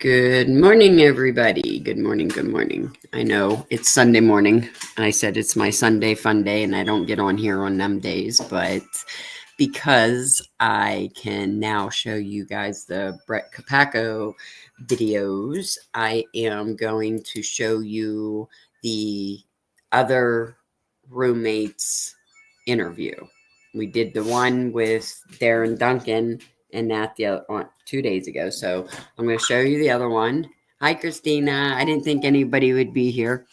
Good morning, everybody. Good morning. Good morning. I know it's Sunday morning. I said it's my Sunday fun day, and I don't get on here on them days, but because I can now show you guys the Brent Kopaca videos, I am going to show you the other roommates interview. We did the one with Darren Duncan and that the other 2 days ago. So I'm going to show you the other one. Hi, Christina. I didn't think anybody would be here.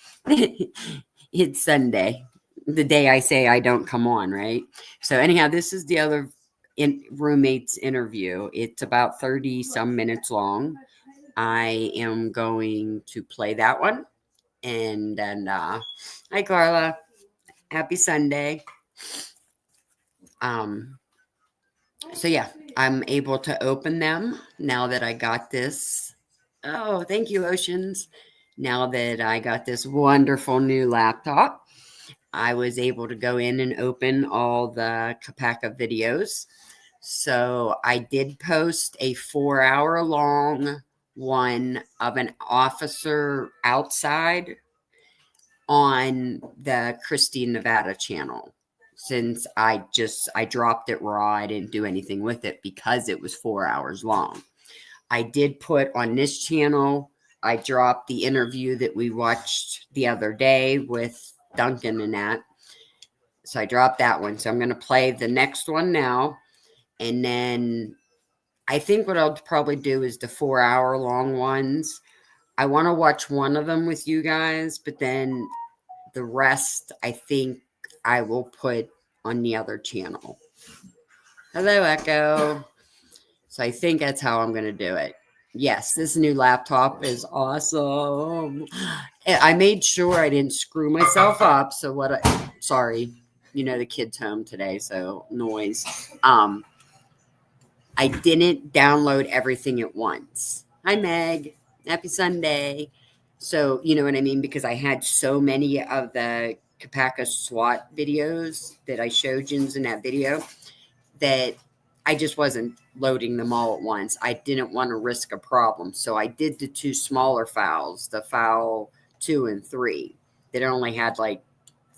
It's Sunday, the day I say I don't come on, right? So anyhow, this is the other roommates interview. It's about 30 some minutes long. I am going to play that one. And then, hi, Carla. Happy Sunday. So yeah, I'm able to open them now that I got this. Oh, thank you, Oceans. Now that I got this wonderful new laptop, I was able to go in and open all the Kopaca videos. So I did post a 4-hour long one of an officer outside on the Christine, Nevada channel. Since I dropped it raw, I didn't do anything with it because it was 4 hours long. I did put on this channel, I dropped the interview that we watched the other day with Duncan and that. So I dropped that one. So I'm going to play the next one now. And then I think what I'll probably do is the 4-hour long ones. I want to watch one of them with you guys, but then the rest, I think I will put on the other channel. Hello, Echo. So I think that's how I'm going to do it. Yes, this new laptop is awesome. I made sure I didn't screw myself up. So sorry, the kid's home today, so noise. I didn't download everything at once. Hi, Meg. Happy Sunday. So, you know what I mean? Because I had so many of the Kopaca Swat videos that I showed you in that video that I just wasn't loading them all at once. I didn't want to risk a problem. So I did the two smaller files, the file 2 and 3, that only had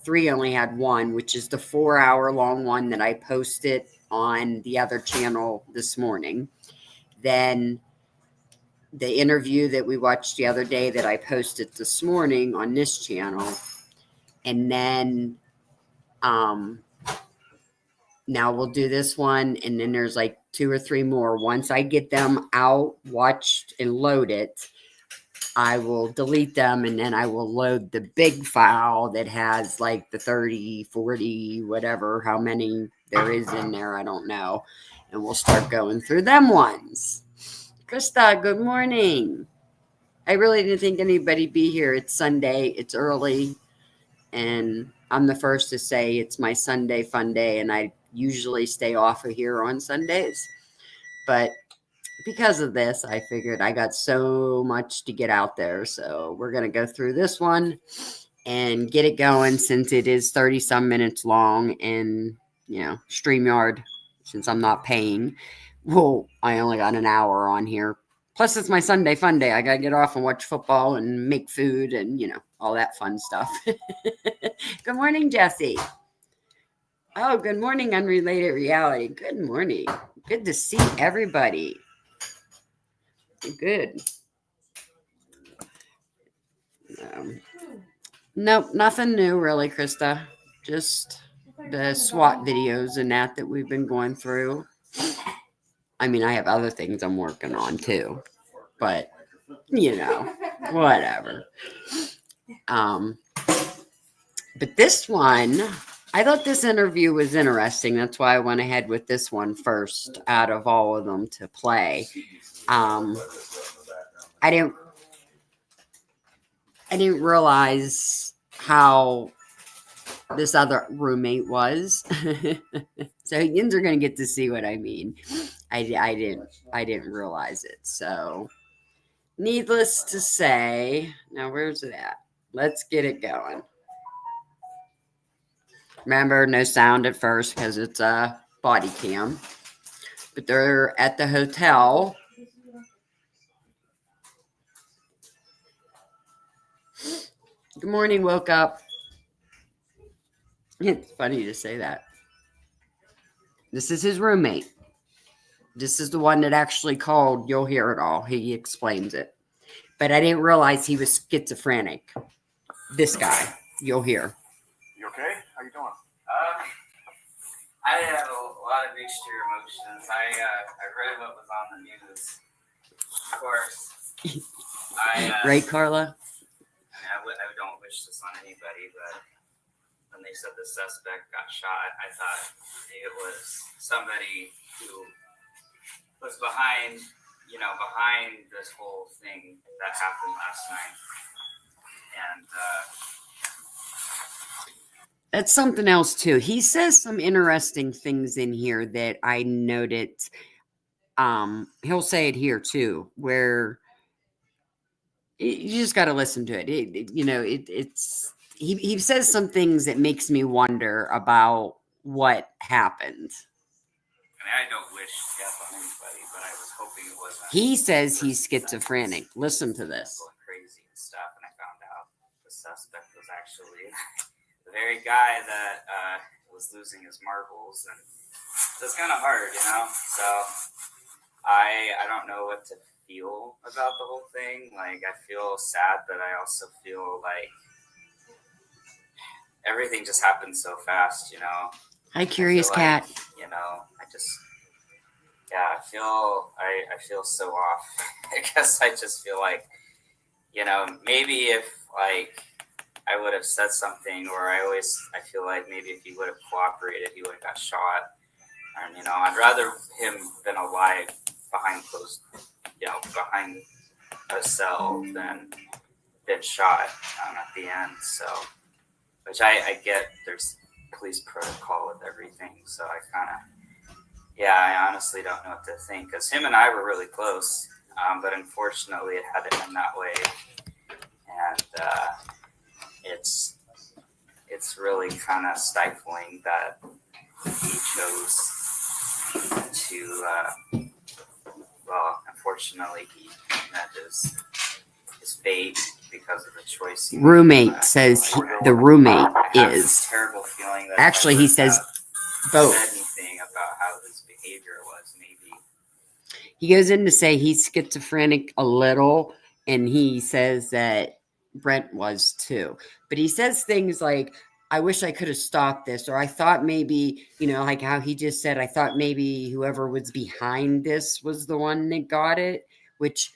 3 only had one, which is the 4-hour long one that I posted on the other channel this morning. Then the interview that we watched the other day that I posted this morning on this channel. And then now we'll do this one, and then there's 2 or 3 more. Once I get them out, watched, and loaded, I will delete them, and then I will load the big file that has the 30, 40, whatever, how many there is in there, I don't know. And we'll start going through them ones. Krista, good morning. I really didn't think anybody'd be here. It's Sunday. It's early. And I'm the first to say it's my Sunday fun day, and I usually stay off of here on Sundays. But because of this, I figured I got so much to get out there. So we're going to go through this one and get it going, since it is 30 some minutes long. And, StreamYard, since I'm not paying, I only got an hour on here. Plus, it's my Sunday fun day. I got to get off and watch football and make food and, all that fun stuff. Good morning, Jesse. Oh, good morning, Unrelated Reality. Good morning. Good to see everybody. Good. Nope, nothing new really, Krista. Just the SWAT videos and that we've been going through. I mean, I have other things I'm working on too, but whatever. But this one, I thought this interview was interesting. That's why I went ahead with this one first out of all of them to play. I didn't realize how this other roommate was. So yins are going to get to see what I mean. I didn't realize it. So needless to say, now where's it at? Let's get it going. Remember, no sound at first because it's a body cam. But they're at the hotel. Good morning, woke up. It's funny to say that. This is his roommate. This is the one that actually called. You'll hear it all. He explains it. But I didn't realize he was schizophrenic. This guy. You'll hear. You okay? How you doing? I have a lot of mixed emotions. I read what was on the news. Of course, Right, Carla? I don't wish this on anybody, but when they said the suspect got shot, I thought it was somebody who was behind this whole thing that happened last night. And that's something else too. He says some interesting things in here that I noted. He'll say it here too, where you just got to listen to it. It's he says some things that makes me wonder about what happened. I don't wish death on anybody, but I was hoping it wasn't. He says he's schizophrenic. Listen to this. Going crazy and stuff, and I found out the suspect was actually the very guy that was losing his marbles, and it's kind of hard, So I don't know what to feel about the whole thing. Like, I feel sad, but I also feel like everything just happened so fast, Hi, Curious Cat. I feel so off. I guess I just feel like, maybe if like I would have said something, or I feel like maybe if he would have cooperated, he would have got shot. And I'd rather him been alive behind behind a cell than been shot at the end. So, which I get, there's police protocol with everything. So I honestly don't know what to think, because him and I were really close, but unfortunately it had to end that way, and it's really kind of stifling that he chose to. Unfortunately, he met his fate because of the choice. Roommate says the roommate is terrible feeling that actually he says both. Anything about how his behavior was, maybe he goes in to say he's schizophrenic a little, and he says that Brent was too. But he says things like, I wish I could have stopped this, or I thought maybe, like how he just said, I thought maybe whoever was behind this was the one that got it, which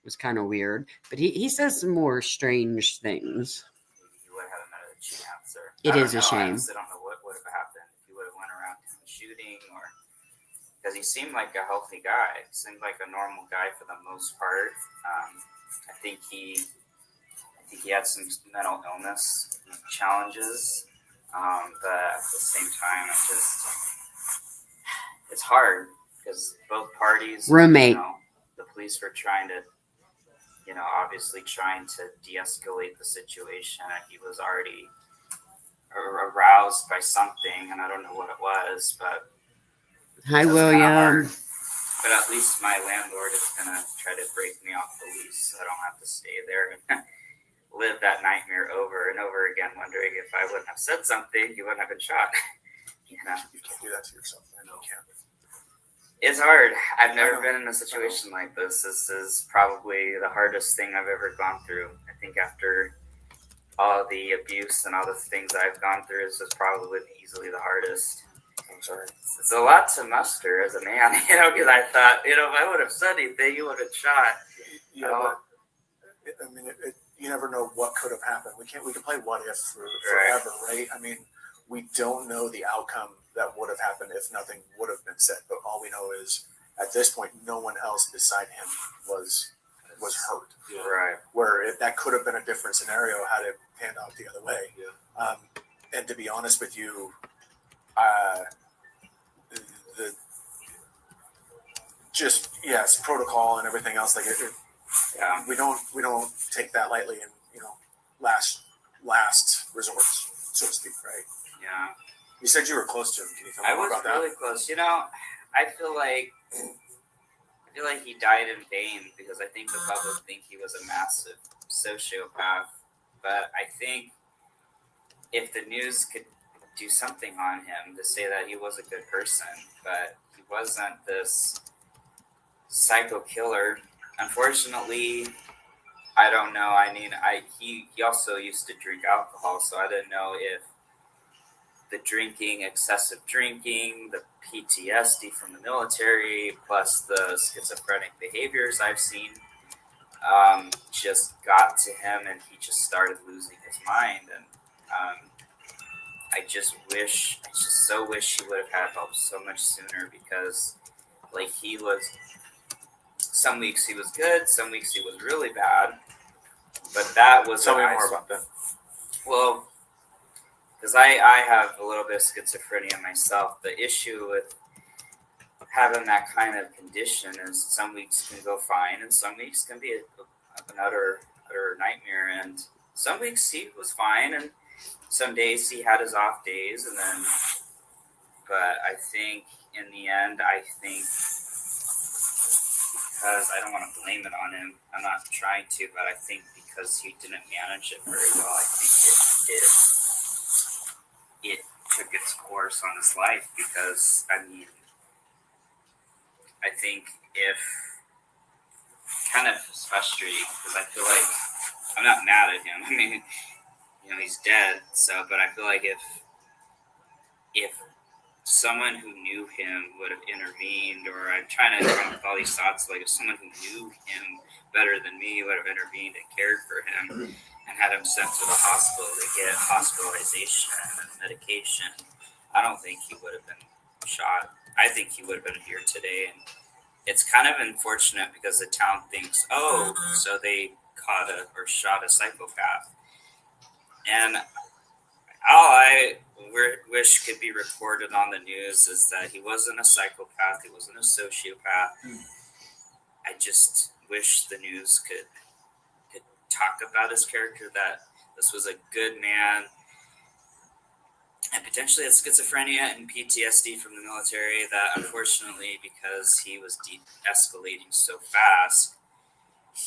was kind of weird. But he says some more strange things. Maybe he would have another chance. It is a shame. I don't know what would have happened if he would have went around shooting, or because he seemed like a healthy guy. He seemed like a normal guy for the most part. I think he had some mental illness challenges, but at the same time, it's hard because both parties, roommate, the police were trying to, obviously trying to de-escalate the situation, and he was already aroused by something, and I don't know what it was, but hi, William. But at least my landlord is gonna try to break me off the lease, so I don't have to stay there and live that nightmare over and over again, wondering if I wouldn't have said something, he wouldn't have been shot. You can't do that to yourself. I know. You can't. It's hard. I've never been in a situation like this. This is probably the hardest thing I've ever gone through. I think after all the abuse and all the things I've gone through, this is probably easily the hardest. I'm sorry. It's a lot to muster as a man, because I thought, if I would have said anything, you would have shot. Yeah, but, I mean, you never know what could have happened. We can play what if forever, right? I mean, we don't know the outcome that would have happened if nothing would have been said. But all we know is, at this point, no one else beside him was hurt. Yeah. Right. Where that could have been a different scenario had it panned out the other way. Yeah. And to be honest with you, protocol and everything else, like we don't take that lightly, and last resorts, so to speak, right? Yeah. You said you were close to him. Can you tell me more about that? I was really close. I feel like he died in vain, because I think the public think he was a massive sociopath, But I think if the news could do something on him to say that he was a good person, but he wasn't this psycho killer. Unfortunately, I don't know. I mean, he also used to drink alcohol, so I didn't know if the drinking, excessive drinking, the PTSD from the military, plus the schizophrenic behaviors I've seen, just got to him, and he just started losing his mind. And I just so wish he would have had help so much sooner, because like he was, some weeks he was good, some weeks he was really bad. But that was Tell me more about that. Well, because I have a little bit of schizophrenia myself. The issue with having that kind of condition is some weeks can go fine, and some weeks can be an utter nightmare. And some weeks he was fine, and some days he had his off days, and then. But I think in the end, because I don't want to blame it on him. I'm not trying to, but I think because he didn't manage it very well, I think it took its course on his life. Because I mean, I think if kind of it's frustrating, because I feel like I'm not mad at him. I mean, he's dead. So, but I feel like if someone who knew him would have intervened, or I'm trying to come with all these thoughts, like if someone who knew him better than me would have intervened and cared for him and had him sent to the hospital to get hospitalization and medication, I don't think he would have been shot. I think he would have been here today. And it's kind of unfortunate because the town thinks, oh, so they caught or shot a psychopath. And all I wish could be recorded on the news is that he wasn't a psychopath, he wasn't a sociopath. I just wish the news could talk about his character, that this was a good man, and potentially had schizophrenia and PTSD from the military, that unfortunately, because he was de-escalating so fast,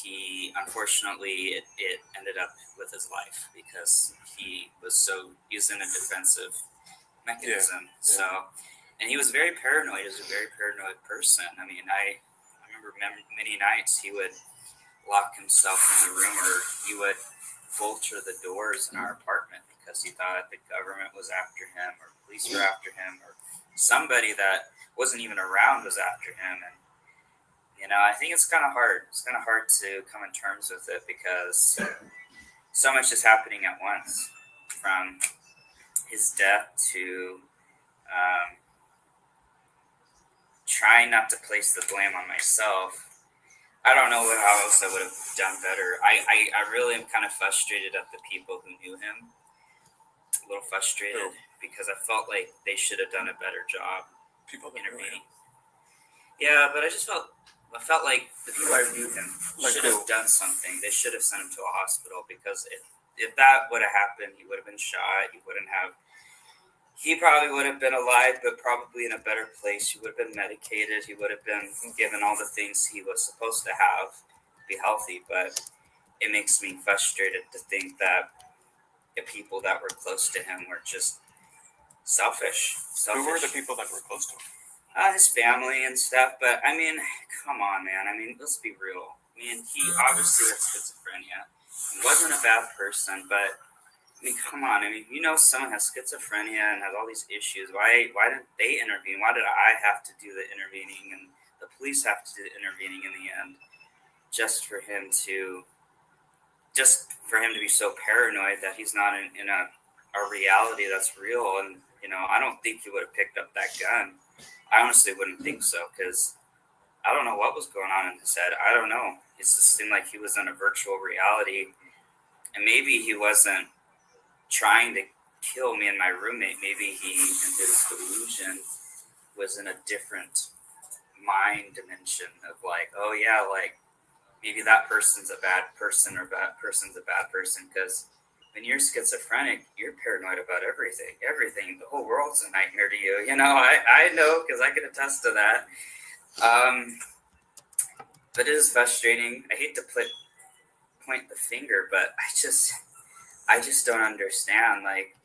it ended up with his life, because he's in a defensive mechanism. Yeah. So, and he was very paranoid. He was a very paranoid person. I mean, I remember many nights he would lock himself in the room, or he would bolter the doors in our apartment because he thought the government was after him, or police were after him, or somebody that wasn't even around was after him. And I think it's kind of hard. It's kind of hard to come in terms with it, because so much is happening at once, from his death to trying not to place the blame on myself. I don't know how else I would have done better. I really am kind of frustrated at the people who knew him. A little frustrated, because I felt like they should have done a better job intervening. Yeah, but I felt like the people who knew him should have done something. They should have sent him to a hospital, because if that would have happened, he would have been shot. He probably would have been alive, but probably in a better place. He would have been medicated. He would have been given all the things he was supposed to have to be healthy. But it makes me frustrated to think that the people that were close to him were just selfish. Who were the people that were close to him? His family and stuff. But I mean, come on, man. I mean, let's be real. I mean, he obviously had schizophrenia. He wasn't a bad person, but I mean, come on. I mean, someone has schizophrenia and has all these issues. Why didn't they intervene? Why did I have to do the intervening, and the police have to do the intervening in the end, just for him to be so paranoid that he's not in a reality that's real? And I don't think he would have picked up that gun. I honestly wouldn't think so, because I don't know what was going on in his head. I don't know. It just seemed like he was in a virtual reality, and maybe he wasn't trying to kill me and my roommate. Maybe he, in his delusion, was in a different mind dimension of like, oh yeah, like maybe that person's a bad person, or that person's a bad person. Because when you're schizophrenic, you're paranoid about everything. The whole world's a nightmare to you. I know, because I can attest to that. But it is frustrating. I hate to point the finger, but I just don't understand. Like,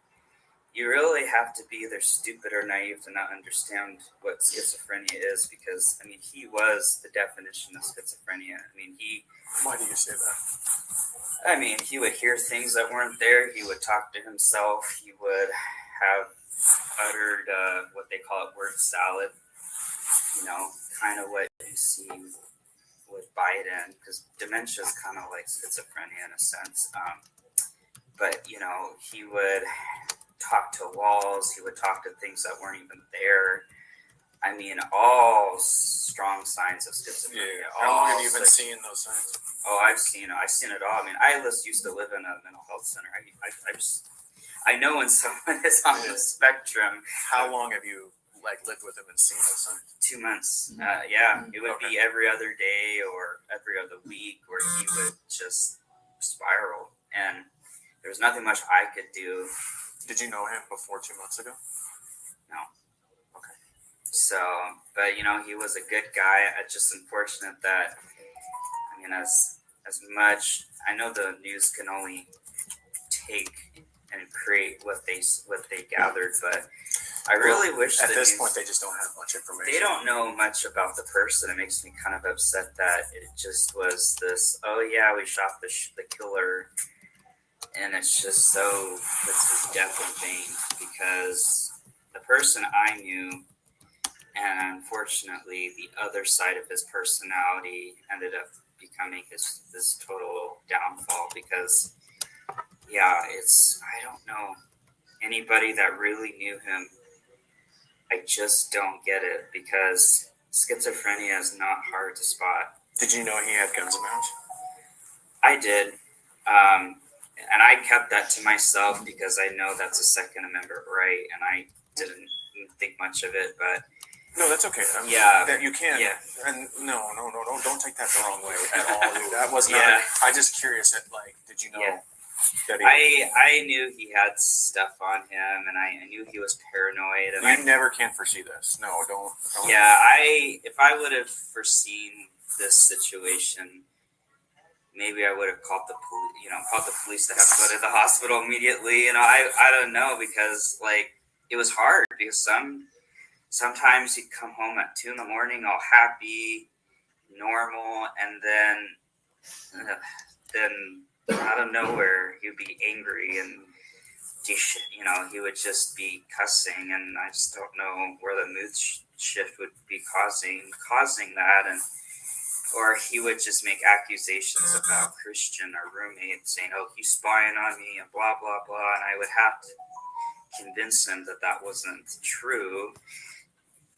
you really have to be either stupid or naive to not understand what schizophrenia is, because I mean, he was the definition of schizophrenia. I mean, Why do you say that? I mean, he would hear things that weren't there. He would talk to himself. He would have uttered what they call it word salad. You know, kind of what you see with Biden, because dementia is kind of like schizophrenia in a sense. But you know, he would talk to walls. He would talk to things that weren't even there. I mean, all strong signs of schizophrenia. Yeah. How long have you been seeing those signs? Oh, I've seen it all. I mean, I used to live in a mental health center. I know when someone is on the spectrum. How long have you lived with him and seen those signs? 2 months. Yeah, it would be every other day or every other week where he would just spiral, and there was nothing much I could do. Did you know him before 2 months ago? No. Okay. So, but you know, he was a good guy. It's just unfortunate that, I mean, as much, I know the news can only take and create what they gathered, but I really wish at this point they just don't have much information. They don't know much about the person. It makes me kind of upset that it just was this. Oh yeah, we shot the killer, and it's just so puts his death in vain, because the person I knew, and unfortunately the other side of his personality ended up becoming this total downfall, because yeah, I don't know anybody that really knew him. I just don't get it, because schizophrenia is not hard to spot. Did you know he had guns in the house? I did. And I kept that to myself because I know that's a Second Amendment right, and I didn't think much of it, but... No, that's okay. That you can't. Yeah. And no, don't take that the wrong way at all. That was not... Yeah. I'm just curious, did you know... Yeah. I knew he had stuff on him, and I knew he was paranoid. And I never can foresee this. No, don't. Yeah, if I would have foreseen this situation, maybe I would have called the police to have to go to the hospital immediately. You know, I don't know, because it was hard, because sometimes he'd come home at 2 a.m, all happy, normal, and then out of nowhere he'd be angry, and he would just be cussing, and I just don't know where the mood shift would be causing that, and or he would just make accusations about Christian or Roommate, saying, "Oh, he's spying on me," and blah blah blah, and I would have to convince him that wasn't true,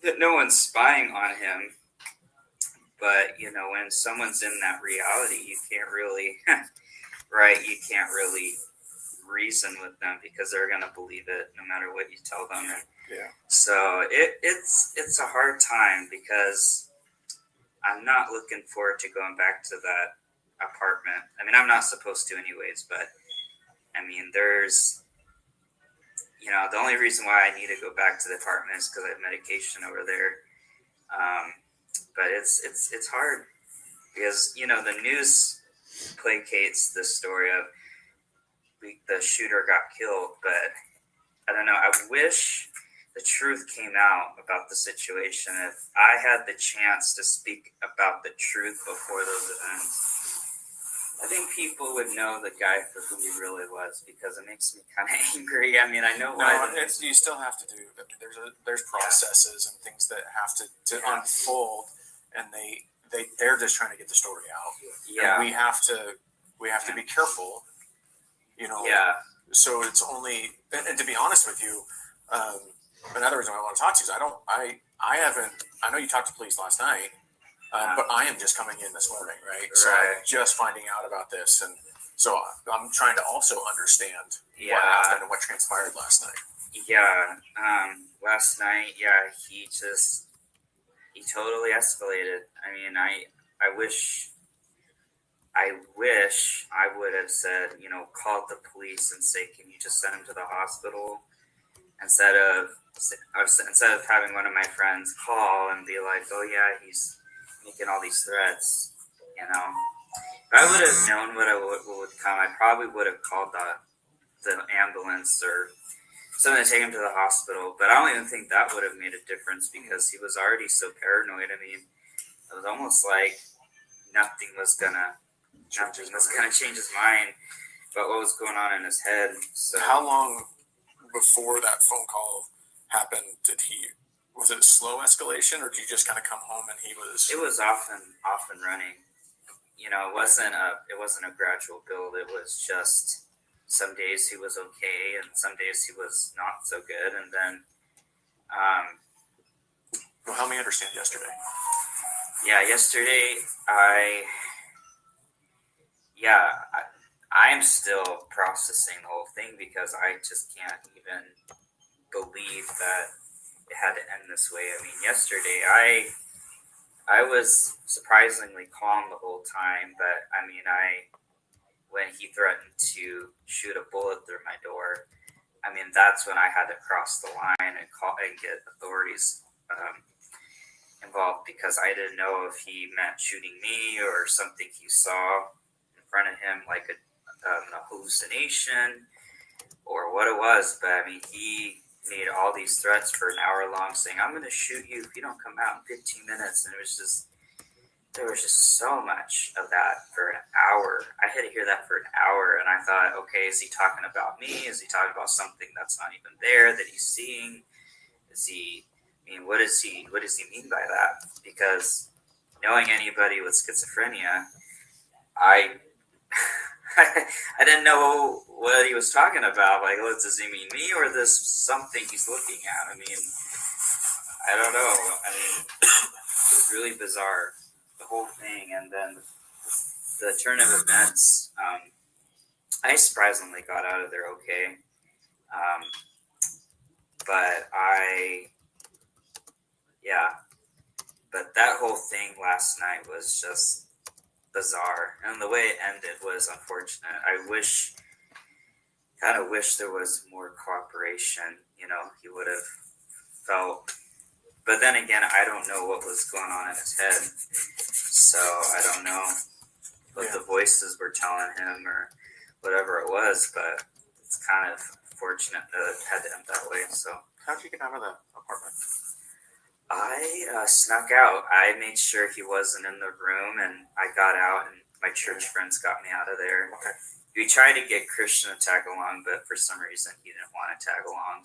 that no one's spying on him. But when someone's in that reality, you can't really right, you can't really reason with them, because they're gonna believe it no matter what you tell them. Yeah. So it's a hard time, because I'm not looking forward to going back to that apartment. I mean, I'm not supposed to anyways, but I mean, there's the only reason why I need to go back to the apartment is because I have medication over there. But it's hard, because the news placates the story of the shooter got killed, but I don't know. I wish the truth came out about the situation. If I had the chance to speak about the truth before those events, I think people would know the guy for who he really was, because it makes me kind of angry. I mean, I know why. No, you still have to do. I mean, there's processes and things that have to unfold, and they're just trying to get the story out. Yeah, and we have to be careful. Yeah. So it's only, and to be honest with you, another reason I want to talk to you is I haven't. I know you talked to police last night. But I am just coming in this morning, right? So I'm just finding out about this, and so I'm trying to also understand what happened and what transpired last night. Yeah, last night, he totally escalated. I mean, I wish I would have said, called the police and say, can you just send him to the hospital, instead of having one of my friends call and be like, oh yeah, he's making all these threats. If I would have known what would come, I probably would have called the ambulance or something to take him to the hospital. But I don't even think that would have made a difference because he was already so paranoid. I mean, it was almost like nothing was gonna change his mind about what was going on in his head. So How long before that phone call happened was it a slow escalation, or did you just kind of come home and he was? it was off and running. You know, it wasn't a gradual build. It was just some days he was okay and some days he was not so good. And then Well, help me understand yesterday. yesterday I'm still processing the whole thing because I just can't even believe that it had to end this way. I mean, yesterday I was surprisingly calm the whole time, but I mean, when he threatened to shoot a bullet through my door, I mean, that's when I had to cross the line and call and get authorities involved because I didn't know if he meant shooting me or something he saw in front of him, like a hallucination or what it was. But I mean, he made all these threats for an hour long, saying, "I'm going to shoot you if you don't come out in 15 minutes." And there was just so much of that for an hour. I had to hear that for an hour, and I thought, okay, is he talking about me? Is he talking about something that's not even there that he's seeing? What does he mean by that? Because knowing anybody with schizophrenia, I I didn't know what he was talking about. Like, does he mean me or this something he's looking at? I mean, I don't know. I mean, it was really bizarre, the whole thing. And then the turn of events, I surprisingly got out of there okay. But that whole thing last night was just bizarre, and the way it ended was unfortunate. I kind of wish there was more cooperation. You know, he would have felt. But then again, I don't know what was going on in his head, so I don't know what the voices were telling him or whatever it was. But it's kind of fortunate that it had to end that way. So How did you get out of the apartment? I snuck out. I made sure he wasn't in the room, and I got out, and my church friends got me out of there. Okay. We tried to get Christian to tag along, but for some reason he didn't want to tag along.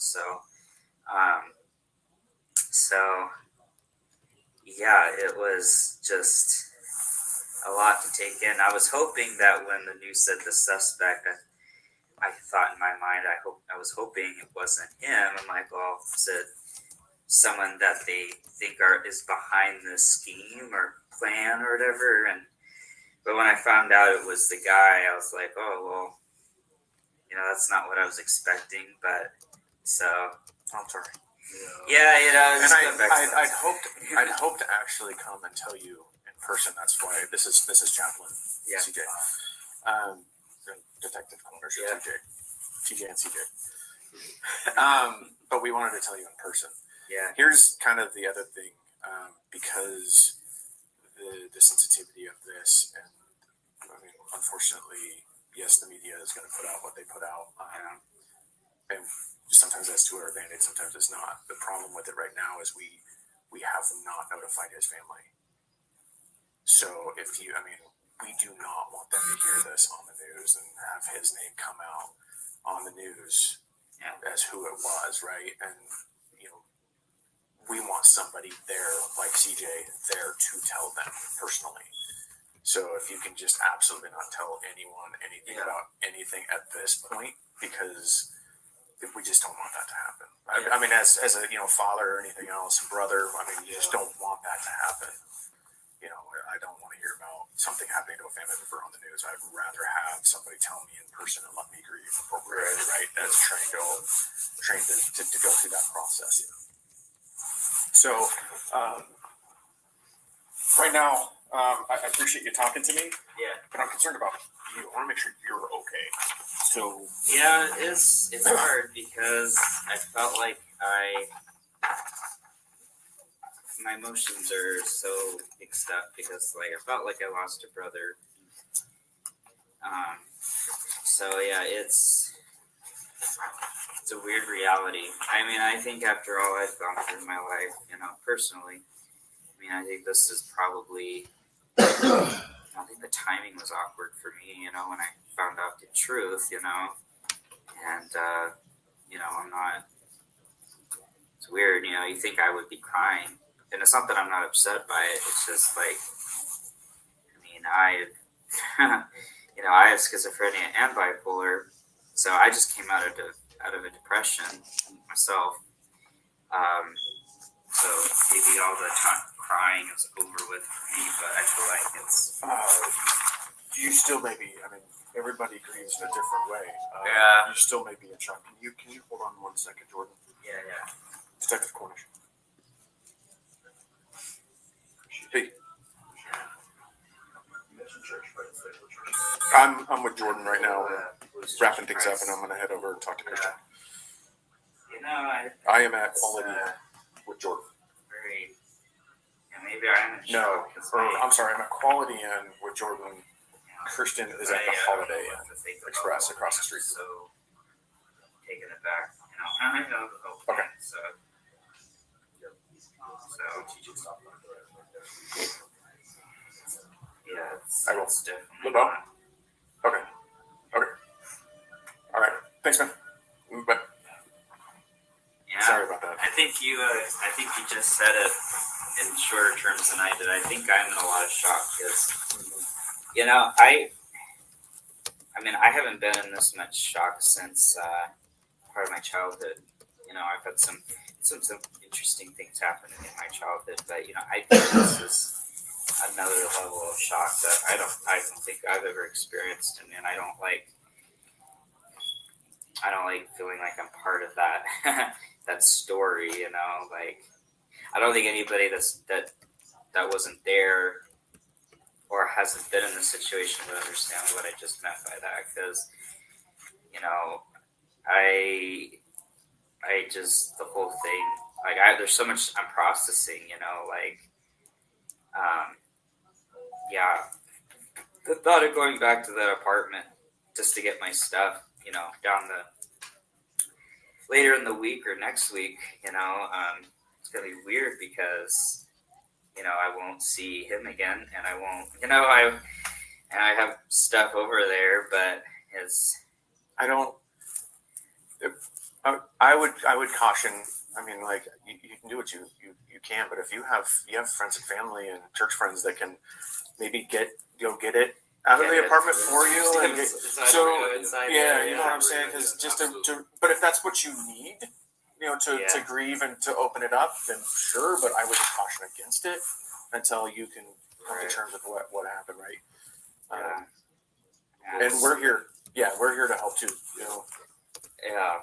It was just a lot to take in. I was hoping that when the news said the suspect, I thought in my mind, I was hoping it wasn't him. I'm like, well, is it someone that they think is behind this scheme or plan or whatever? But when I found out it was the guy, I was like, oh well, that's not what I was expecting. But so I'm sorry. Yeah, And I'd hoped to actually come and tell you in person. That's why this is Chaplain CJ, Detective Corners, TJ and CJ. But we wanted to tell you in person. Yeah. Here's kind of the other thing, because the sensitivity of this, and I mean, unfortunately, yes, the media is going to put out what they put out, and sometimes that's to our advantage, sometimes it's not. The problem with it right now is we have not notified his family. So we do not want them to hear this on the news and have his name come out on the news as who it was, right? And we want somebody there, like CJ, there to tell them personally. So if you can just absolutely not tell anyone anything about anything at this point, because we just don't want that to happen. I mean, as a father or anything else, brother, you just don't want that to happen. I don't want to hear about something happening to a family member on the news. I'd rather have somebody tell me in person and let me grieve appropriately, right? As trained to go through that process. So, right now, I appreciate you talking to me. Yeah. But I'm concerned about you. I want to make sure you're okay. So. Yeah, it's hard because I felt like my emotions are so mixed up because I felt like I lost a brother. It's it's a weird reality. I mean, I think after all I've gone through in my life, personally, I mean, I think this is probably, I think the timing was awkward for me, when I found out the truth, and, I'm not, it's weird, you think I would be crying, and it's not that I'm not upset by it, it's just like, I mean, I have schizophrenia and bipolar, so I just came out of a depression myself. So maybe all the crying is over with for me, but I feel like it's. You still may be. I mean, everybody grieves in a different way. Yeah. You still may be in shock. Can you hold on 1 second, Jordan? Yeah. Detective Cornish. Hey. I'm with Jordan right now, wrapping things up, and I'm gonna head over and talk to Christian. I am at quality with Jordan. Very. Yeah, maybe I'm in No, shock. I'm sorry. I'm at Quality Inn with Jordan. Christian is at the Holiday Inn Express across the street. So taking it back, I know the whole thing. Okay. So yeah, I will. it's definitely Look up. not. Okay. All right. Thanks, man. Bye. Yeah. Sorry about that. I think you just said it in shorter terms than I did. I think I'm in a lot of shock because, I haven't been in this much shock since part of my childhood. I've had some interesting things happen in my childhood, but I think this is another level of shock that I don't think I've ever experienced, and I don't like feeling like I'm part of that that story. Like I don't think anybody that wasn't there or hasn't been in the situation would understand what I just meant by that, because I just the whole thing, like there's so much I'm processing, the thought of going back to that apartment just to get my stuff, down later in the week or next week, it's gonna be weird because I won't see him again, and I won't, I have stuff over there, but it's. I would caution. I mean, like you can do what you can, but if you have friends and family and church friends that can maybe get it out of the apartment for you, and you know what I'm saying? Because but if that's what you need, to grieve and to open it up, then sure. But I would caution against it until you can come to terms with what happened, right? And we're here. Yeah, we're here to help too. Yeah.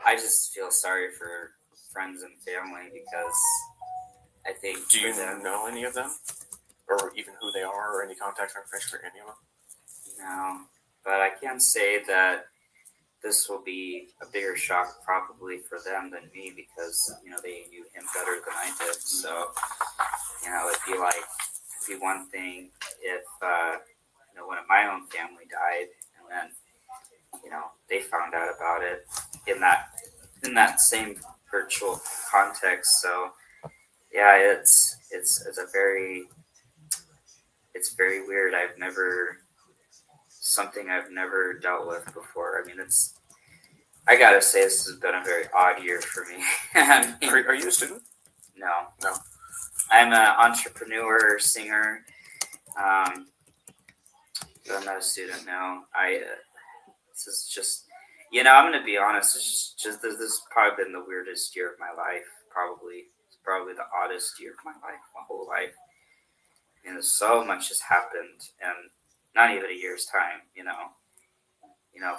I just feel sorry for friends and family because I think. Do you know any of them, or even who they are, or any contact information for any of them? No, but I can say that this will be a bigger shock probably for them than me because they knew him better than I did. So it'd be one thing if one of my own family died and then they found out about it in that same virtual context. So yeah, it's very weird. Something I've never dealt with before. I mean, I gotta say this has been a very odd year for me. Are you a student? No. I'm an entrepreneur, singer. But I'm not a student now. This is just, I'm gonna be honest. It's just this has probably been the weirdest year of my life. It's probably the oddest year of my life, my whole life. And so much has happened, and not even a year's time.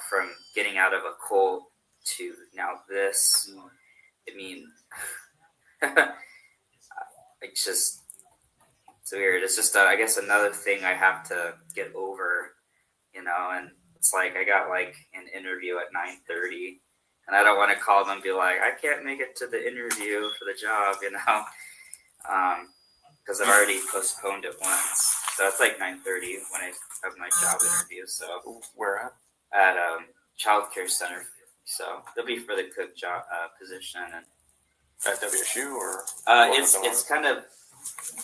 From getting out of a cult to now this. I mean, it's weird. It's just I guess another thing I have to get over, and it's like I got like an interview at 9:30, and I don't want to call them and be like, I can't make it to the interview for the job, because I've already postponed it once. So it's like 9:30 when I have my job interview. So where at? At childcare center So they'll be for the cook job position, and At WSU or it's kind of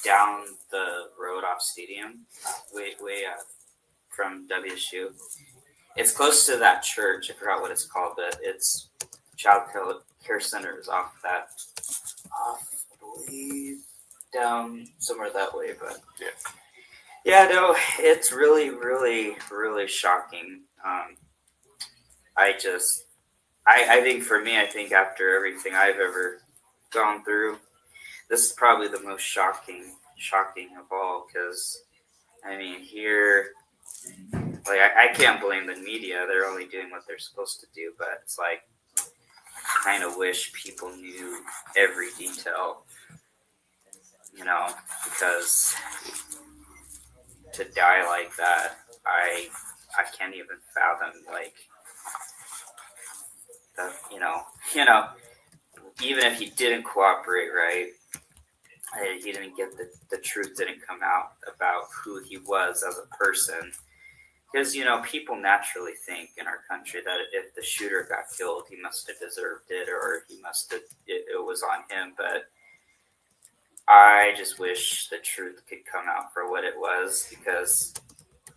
down the road off Stadium, way from WSU. It's close to that church. I forgot what it's called, but it's child care center is off, I believe, down somewhere that way. But yeah, no, it's really, really, really shocking. I think for me, I think after everything I've ever gone through, this is probably the most shocking of all, because I mean, here, like, I can't blame the media. They're only doing what they're supposed to do, but it's like, I kind of wish people knew every detail, because to die like that, I can't even fathom, like, the, even if he didn't cooperate, right? He didn't get the truth didn't come out about who he was as a person. Because, people naturally think in our country that if the shooter got killed, he must have deserved it, or it was on him. But I just wish the truth could come out for what it was, because,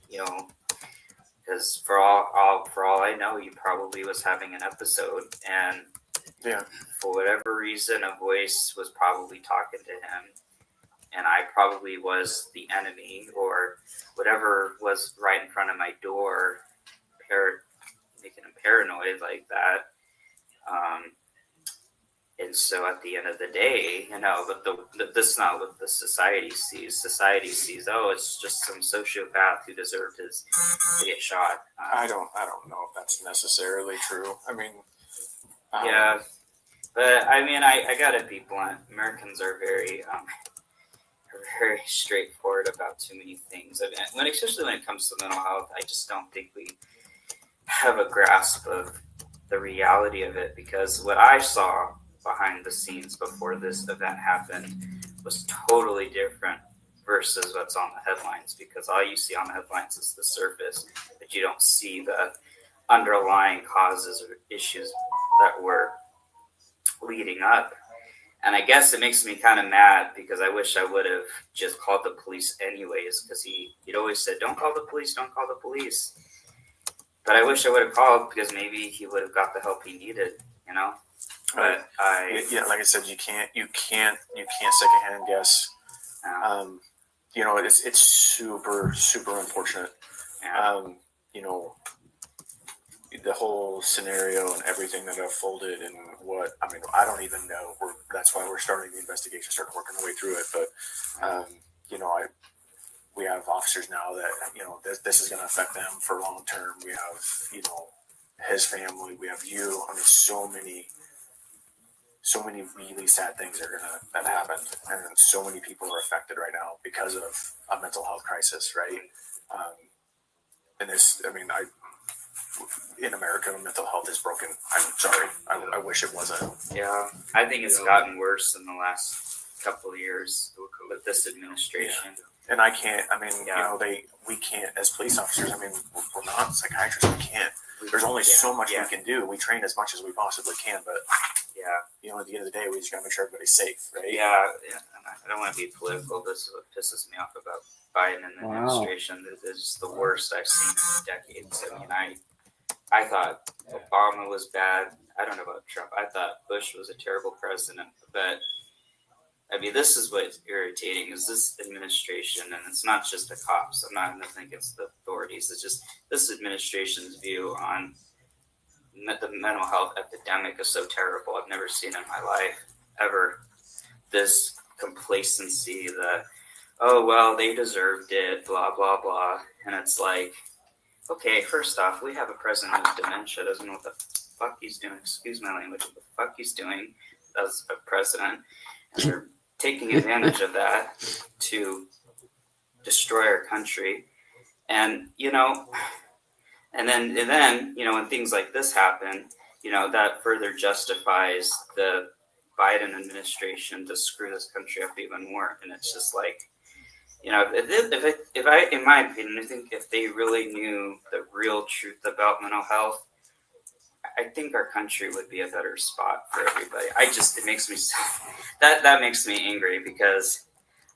because for all I know, he probably was having an episode, and for whatever reason, a voice was probably talking to him, and I probably was the enemy, or whatever was right in front of my door, making him paranoid like that. And so at the end of the day, but this is not what the society sees. Society sees, oh, it's just some sociopath who deserved to get shot. I don't know if that's necessarily true. I mean, yeah, but I mean, I gotta be blunt. Americans are very straightforward about too many things. I mean, especially when it comes to mental health, I just don't think we have a grasp of the reality of it, because what I saw behind the scenes before this event happened was totally different versus what's on the headlines, because all you see on the headlines is the surface, but you don't see the underlying causes or issues that were leading up. And I guess it makes me kind of mad, because I wish I would have just called the police anyways, because he'd always said, don't call the police. But I wish I would have called, because maybe he would have got the help he needed, But like I said, you can't secondhand guess. It's super, super unfortunate. The whole scenario and everything that unfolded, and I don't even know. That's why we're starting the investigation, starting working our way through it. But we have officers now that this is going to affect them for long term. We have his family. We have you. I mean, so many really sad things that happened, and so many people are affected right now because of a mental health crisis, right? And this, in America, mental health is broken. I'm sorry. I wish it wasn't. Yeah, I think it's gotten worse in the last couple of years with this administration. And I can't. We can't, as police officers. We're not psychiatrists. We can't. There's only so much we can do. We train as much as we possibly can, but at the end of the day, we just gotta make sure everybody's safe, right? Yeah. And I don't want to be political. This is what pisses me off about Biden and the administration. This is the worst I've seen in decades. I thought Obama was bad. I don't know about Trump. I thought Bush was a terrible president. But this is what's irritating, is this administration, and it's not just the cops. I'm not nothing against the authorities. It's just this administration's view on the mental health epidemic is so terrible. I've never seen in my life ever this complacency that, oh, well, they deserved it, blah, blah, blah. And it's like, okay, first off, we have a president with dementia, doesn't know what the fuck he's doing. Excuse my language, what the fuck he's doing as a president. And they're taking advantage of that to destroy our country. And, and then, when things like this happen, that further justifies the Biden administration to screw this country up even more. And it's just like, if I, in my opinion, I think if they really knew the real truth about mental health, I think our country would be a better spot for everybody. It makes me so, that makes me angry because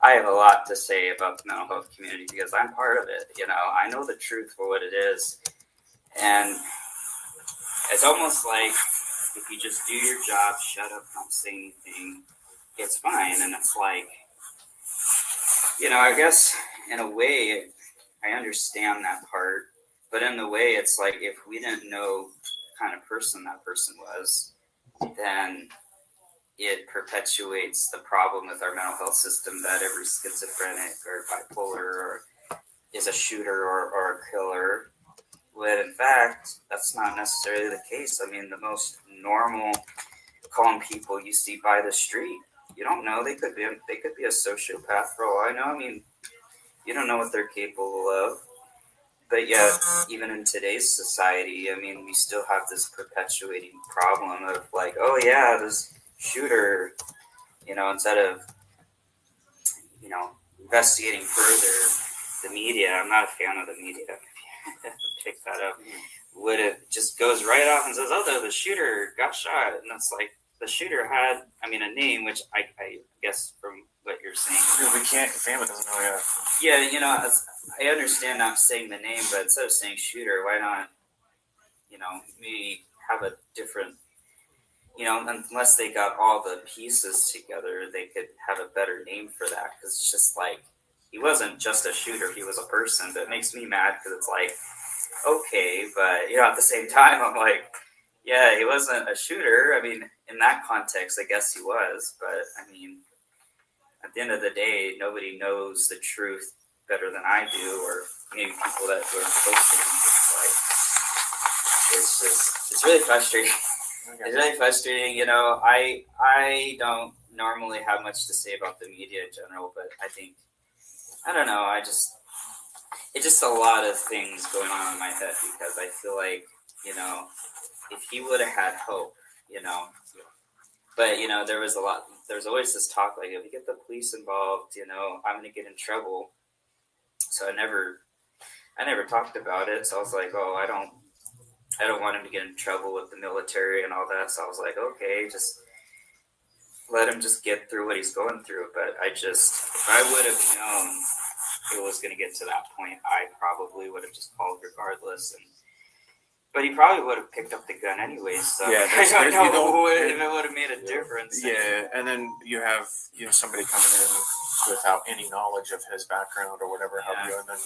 I have a lot to say about the mental health community because I'm part of it. I know the truth for what it is, and it's almost like if you just do your job, shut up, don't say anything, it's fine. And it's like, I guess in a way, I understand that part, but in the way, it's like if we didn't know the kind of person that person was, then it perpetuates the problem with our mental health system that every schizophrenic or bipolar or is a shooter or a killer. When in fact, that's not necessarily the case. I mean, the most normal, calm people you see by the street, you don't know. They could be a sociopath for all I know. I mean, you don't know what they're capable of. But yet, even in today's society, I mean, we still have this perpetuating problem of like, oh yeah, this shooter, instead of, investigating further, the media, I'm not a fan of the media, pick that up, would it just goes right off and says, oh, the shooter got shot. And it's like, the shooter had, a name, which I guess from what you're saying. We can't, the family doesn't know yet. Yeah, I understand not saying the name, but instead of saying shooter, why not, maybe have a different, unless they got all the pieces together, they could have a better name for that. Because it's just like, he wasn't just a shooter, he was a person. But it makes me mad because it's like, okay, but, at the same time, I'm like, yeah, he wasn't a shooter. I mean, in that context, I guess he was. But, at the end of the day, nobody knows the truth better than I do, or maybe people that were close to him. It's really frustrating. Okay. It's really frustrating. I don't normally have much to say about the media in general, but I don't know. It's just a lot of things going on in my head because I feel like, if he would have had hope, but, there's always this talk, like, if you get the police involved, I'm going to get in trouble. So I never talked about it. So I was like, oh, I don't want him to get in trouble with the military and all that. So I was like, okay, just let him just get through what he's going through. But if I would have known it was going to get to that point, I probably would have just called regardless. But he probably would have picked up the gun anyways. So yeah, I don't know if it would have made a difference. Yeah, and then you have somebody coming in without any knowledge of his background or whatever have you, and then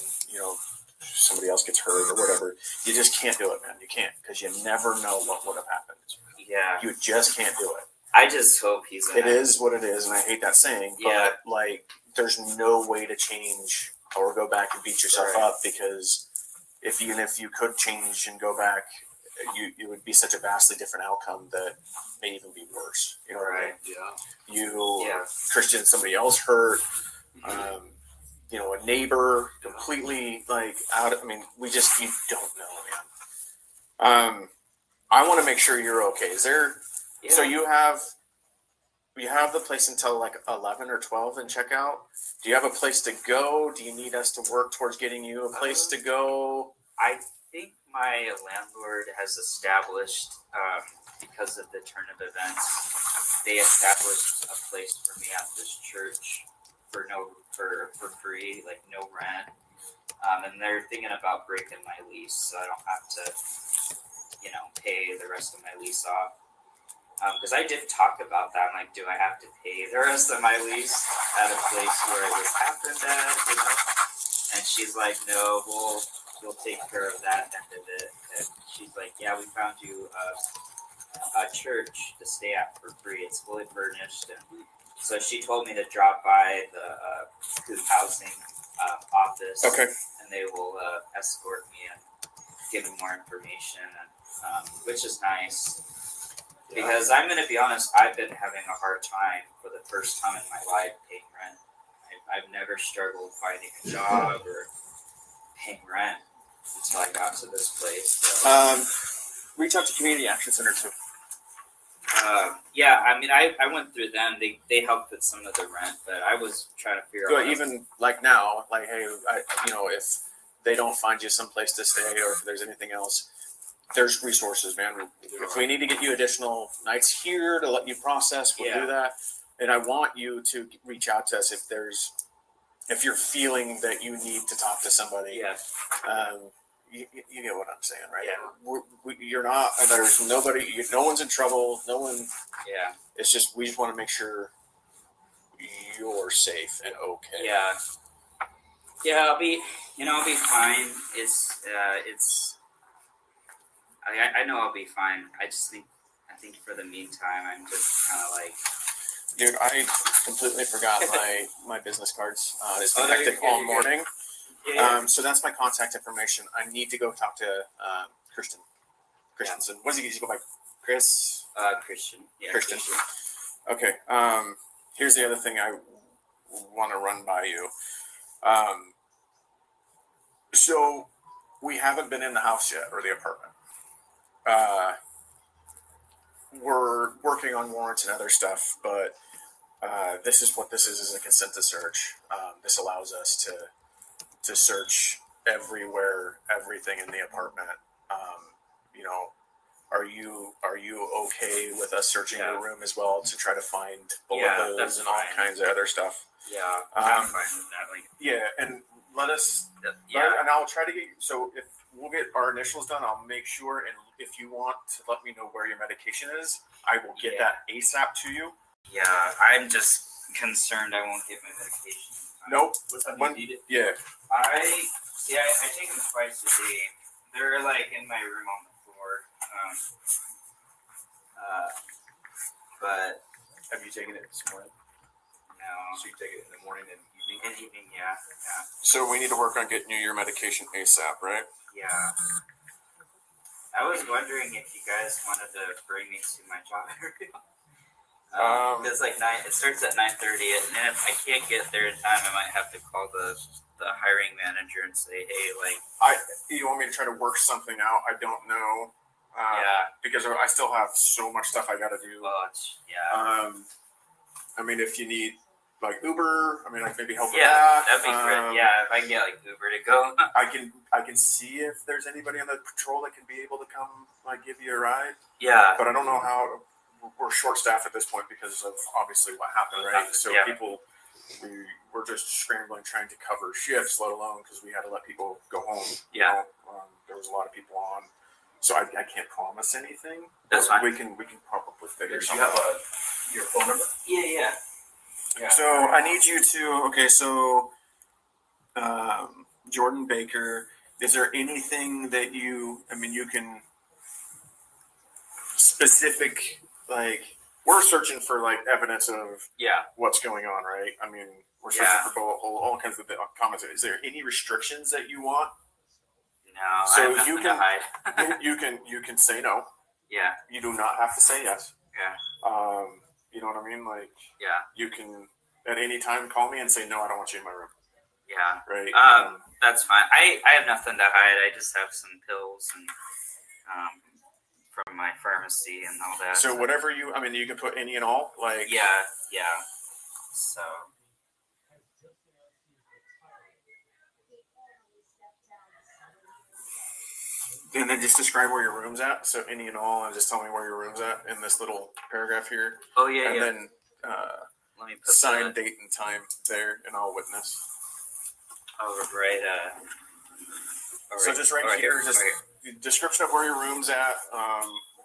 somebody else gets hurt or whatever. You just can't do it, man. You can't, because you never know what would have happened. Yeah, you just can't do it. I just hope he's. It is what it is, and I hate that saying. But like, there's no way to change or go back and beat yourself up, because even if you could change and go back, it would be such a vastly different outcome that may even be worse. You know, right? Yeah. Christian, somebody else hurt. A neighbor completely out. You don't know, man. I want to make sure you're okay. Is there? Yeah. So you have the place until 11 or 12 and check out. Do you have a place to go? Do you need us to work towards getting you a place to go? I think my landlord has established, because of the turn of events, they established a place for me at this church for free, no rent. And they're thinking about breaking my lease, so I don't have to, pay the rest of my lease off. Because I did talk about that. I'm like, do I have to pay the rest of my lease at a place where this happened at, And she's like, no, we'll take care of that end of it. And she's like, yeah, we found you a church to stay at for free. It's fully furnished. And so she told me to drop by the Coop Housing office. Okay. And they will escort me and give me more information, which is nice. Because I'm going to be honest, I've been having a hard time for the first time in my life paying rent. I've never struggled finding a job or paying rent until I got to this place. So. Reach out to Community Action Center too. I went through them. They helped with some of the rent, but I was trying to figure out. Even now, hey, if they don't find you some place to stay, or if there's anything else, there's resources, man. If we need to get you additional nights here to let you process, we'll do that. And I want you to reach out to us if you're feeling that you need to talk to somebody. You get what I'm saying, right? You're not. There's nobody. No one's in trouble. No one. Yeah. It's just we just want to make sure you're safe and okay. Yeah. Yeah, I'll be fine. I know I'll be fine. I think for the meantime, I'm just kind of like. Dude, I completely forgot my business cards. It's been hectic all morning. So that's my contact information. I need to go talk to Christensen. What does he go by? Chris? Christian. Yeah, Christian. Okay. Here's the other thing I want to run by you. So we haven't been in the house yet, or the apartment. We're working on warrants and other stuff, but this is what this is a consent to search. This allows us to search everywhere, everything in the apartment. Are you okay with us searching your room as well to try to find bullet holes and all kinds of other stuff? Yeah, I'm fine with that. And let us. And I'll try to get. So if we'll get our initials done, I'll make sure. And if you want to let me know where your medication is, I will get that ASAP to you. Yeah, I'm just concerned I won't get my medication. Nope. When you need it? Yeah. I take them twice a day. They're like in my room on the floor. But have you taken it this morning? No. So you take it in the morning and evening? In the evening, yeah. So we need to work on getting you your medication ASAP, right? Yeah. I was wondering if you guys wanted to bring me to my job area. It's like it starts at 9:30, and then if I can't get there in time, I might have to call the hiring manager and say, hey, like, you want me to try to work something out? I don't know. Because I still have so much stuff I got to do. I mean, if you need like Uber, I mean, I can maybe help with that. That'd be great. Yeah, if I can get like Uber to go. I can see if there's anybody on the patrol that can be able to come like give you a ride. Yeah. But I don't know how. We're short staffed at this point because of obviously what happened, right? So we're just scrambling trying to cover shifts, let alone because we had to let people go home. Yeah. There was a lot of people on, so I can't promise anything. That's fine. We can probably figure something. You have your phone number? Yeah. So I need you to So Jordan Baker, is there anything that you can specific? Like, we're searching for like evidence of what's going on, right? I mean, we're searching for bullet hole, all kinds of comments. Is there any restrictions that you want? No, so I have you nothing can to hide. you can say no. Yeah. You do not have to say yes. Yeah. You know what I mean? Like, you can at any time call me and say no, I don't want you in my room. Yeah. Right. That's fine. I have nothing to hide. I just have some pills and from my pharmacy and all that. So whatever you can put any and all, like. Yeah. So. And then just describe where your room's at. So any and all, and just tell me where your room's at in this little paragraph here. Oh yeah. And then let me put sign, date, and time there, and I'll witness. Right. So just right here, just the description of where your room's at,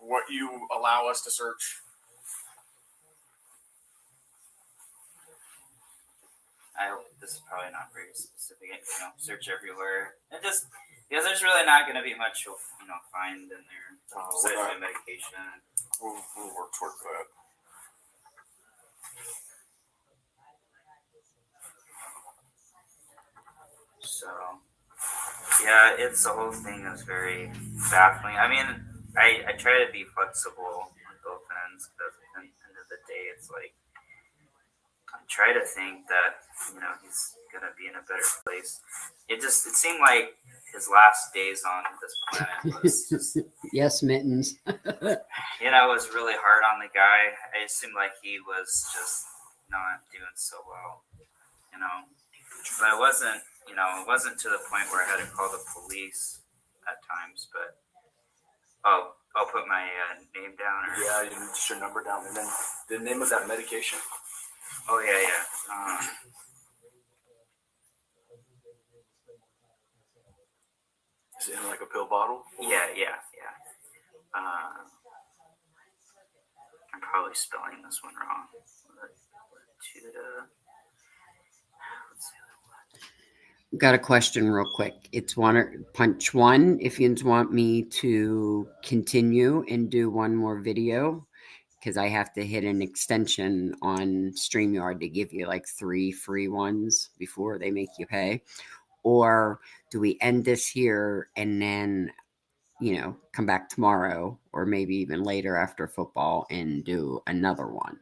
what you allow us to search. This is probably not very specific. Search everywhere, and just because there's really not going to be much you'll find in there besides my medication. We'll work towards that. So, yeah, the whole thing is very baffling. I mean, I try to be flexible on both ends because at the end of the day, it's like I try to think that he's gonna be in a better place. It seemed like his last days on this planet was just yes, Mittens. was really hard on the guy. It seemed like he was just not doing so well, but it wasn't. It wasn't to the point where I had to call the police at times, but I'll put my name down. Or... Yeah, you need just your number down, and then the name of that medication. Oh yeah. Is it in like a pill bottle? Yeah. I'm probably spelling this one wrong. Got a question real quick. It's punch one if you want me to continue and do one more video, because I have to hit an extension on StreamYard to give you like 3 free ones before they make you pay. Or do we end this here and then, come back tomorrow or maybe even later after football and do another one?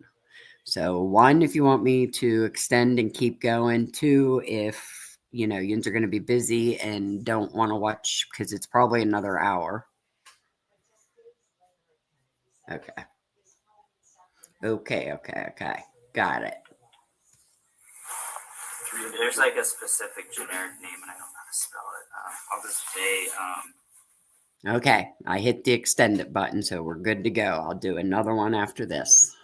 So 1, if you want me to extend and keep going. 2, if you are going to be busy and don't want to watch, because it's probably another hour. Okay. Got it. There's like a specific generic name, and I don't know how to spell it. I'll just say. Okay, I hit the extend it button, so we're good to go. I'll do another one after this.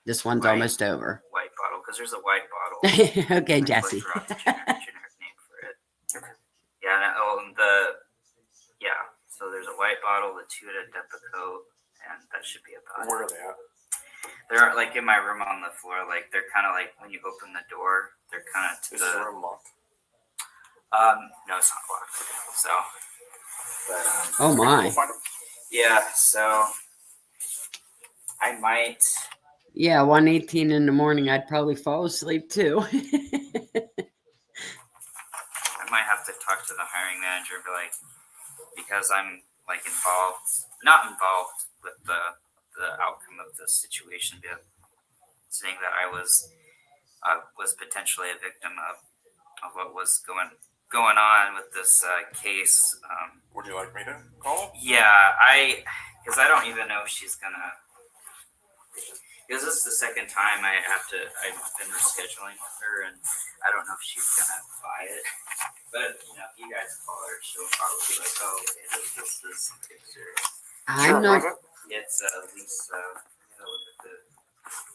This one's almost over. White bottle, because there's a white bottle. Okay, Jesse. Generic name for it. Okay. Yeah, so there's a white bottle, the 2 at Depakote, and that should be about it. Where are they at? They're like in my room on the floor. Like they're kind of like when you open the door, they're kind of to Is the room locked? No, it's not locked. So. But, oh my. We'll find them. Yeah, so I might. Yeah, 1:18 in the morning, I'd probably fall asleep too. I might have to talk to the hiring manager, but like, because I'm like not involved with the outcome of the situation, but saying that I was potentially a victim of what was going on with this case. Would you like me to call? Yeah, because I don't even know if she's gonna. Because this is the second time I've been rescheduling with her, and I don't know if she's gonna buy it. But if you guys call her, she'll probably be like, "Oh, okay, this is something serious." I'm not. It's Lisa.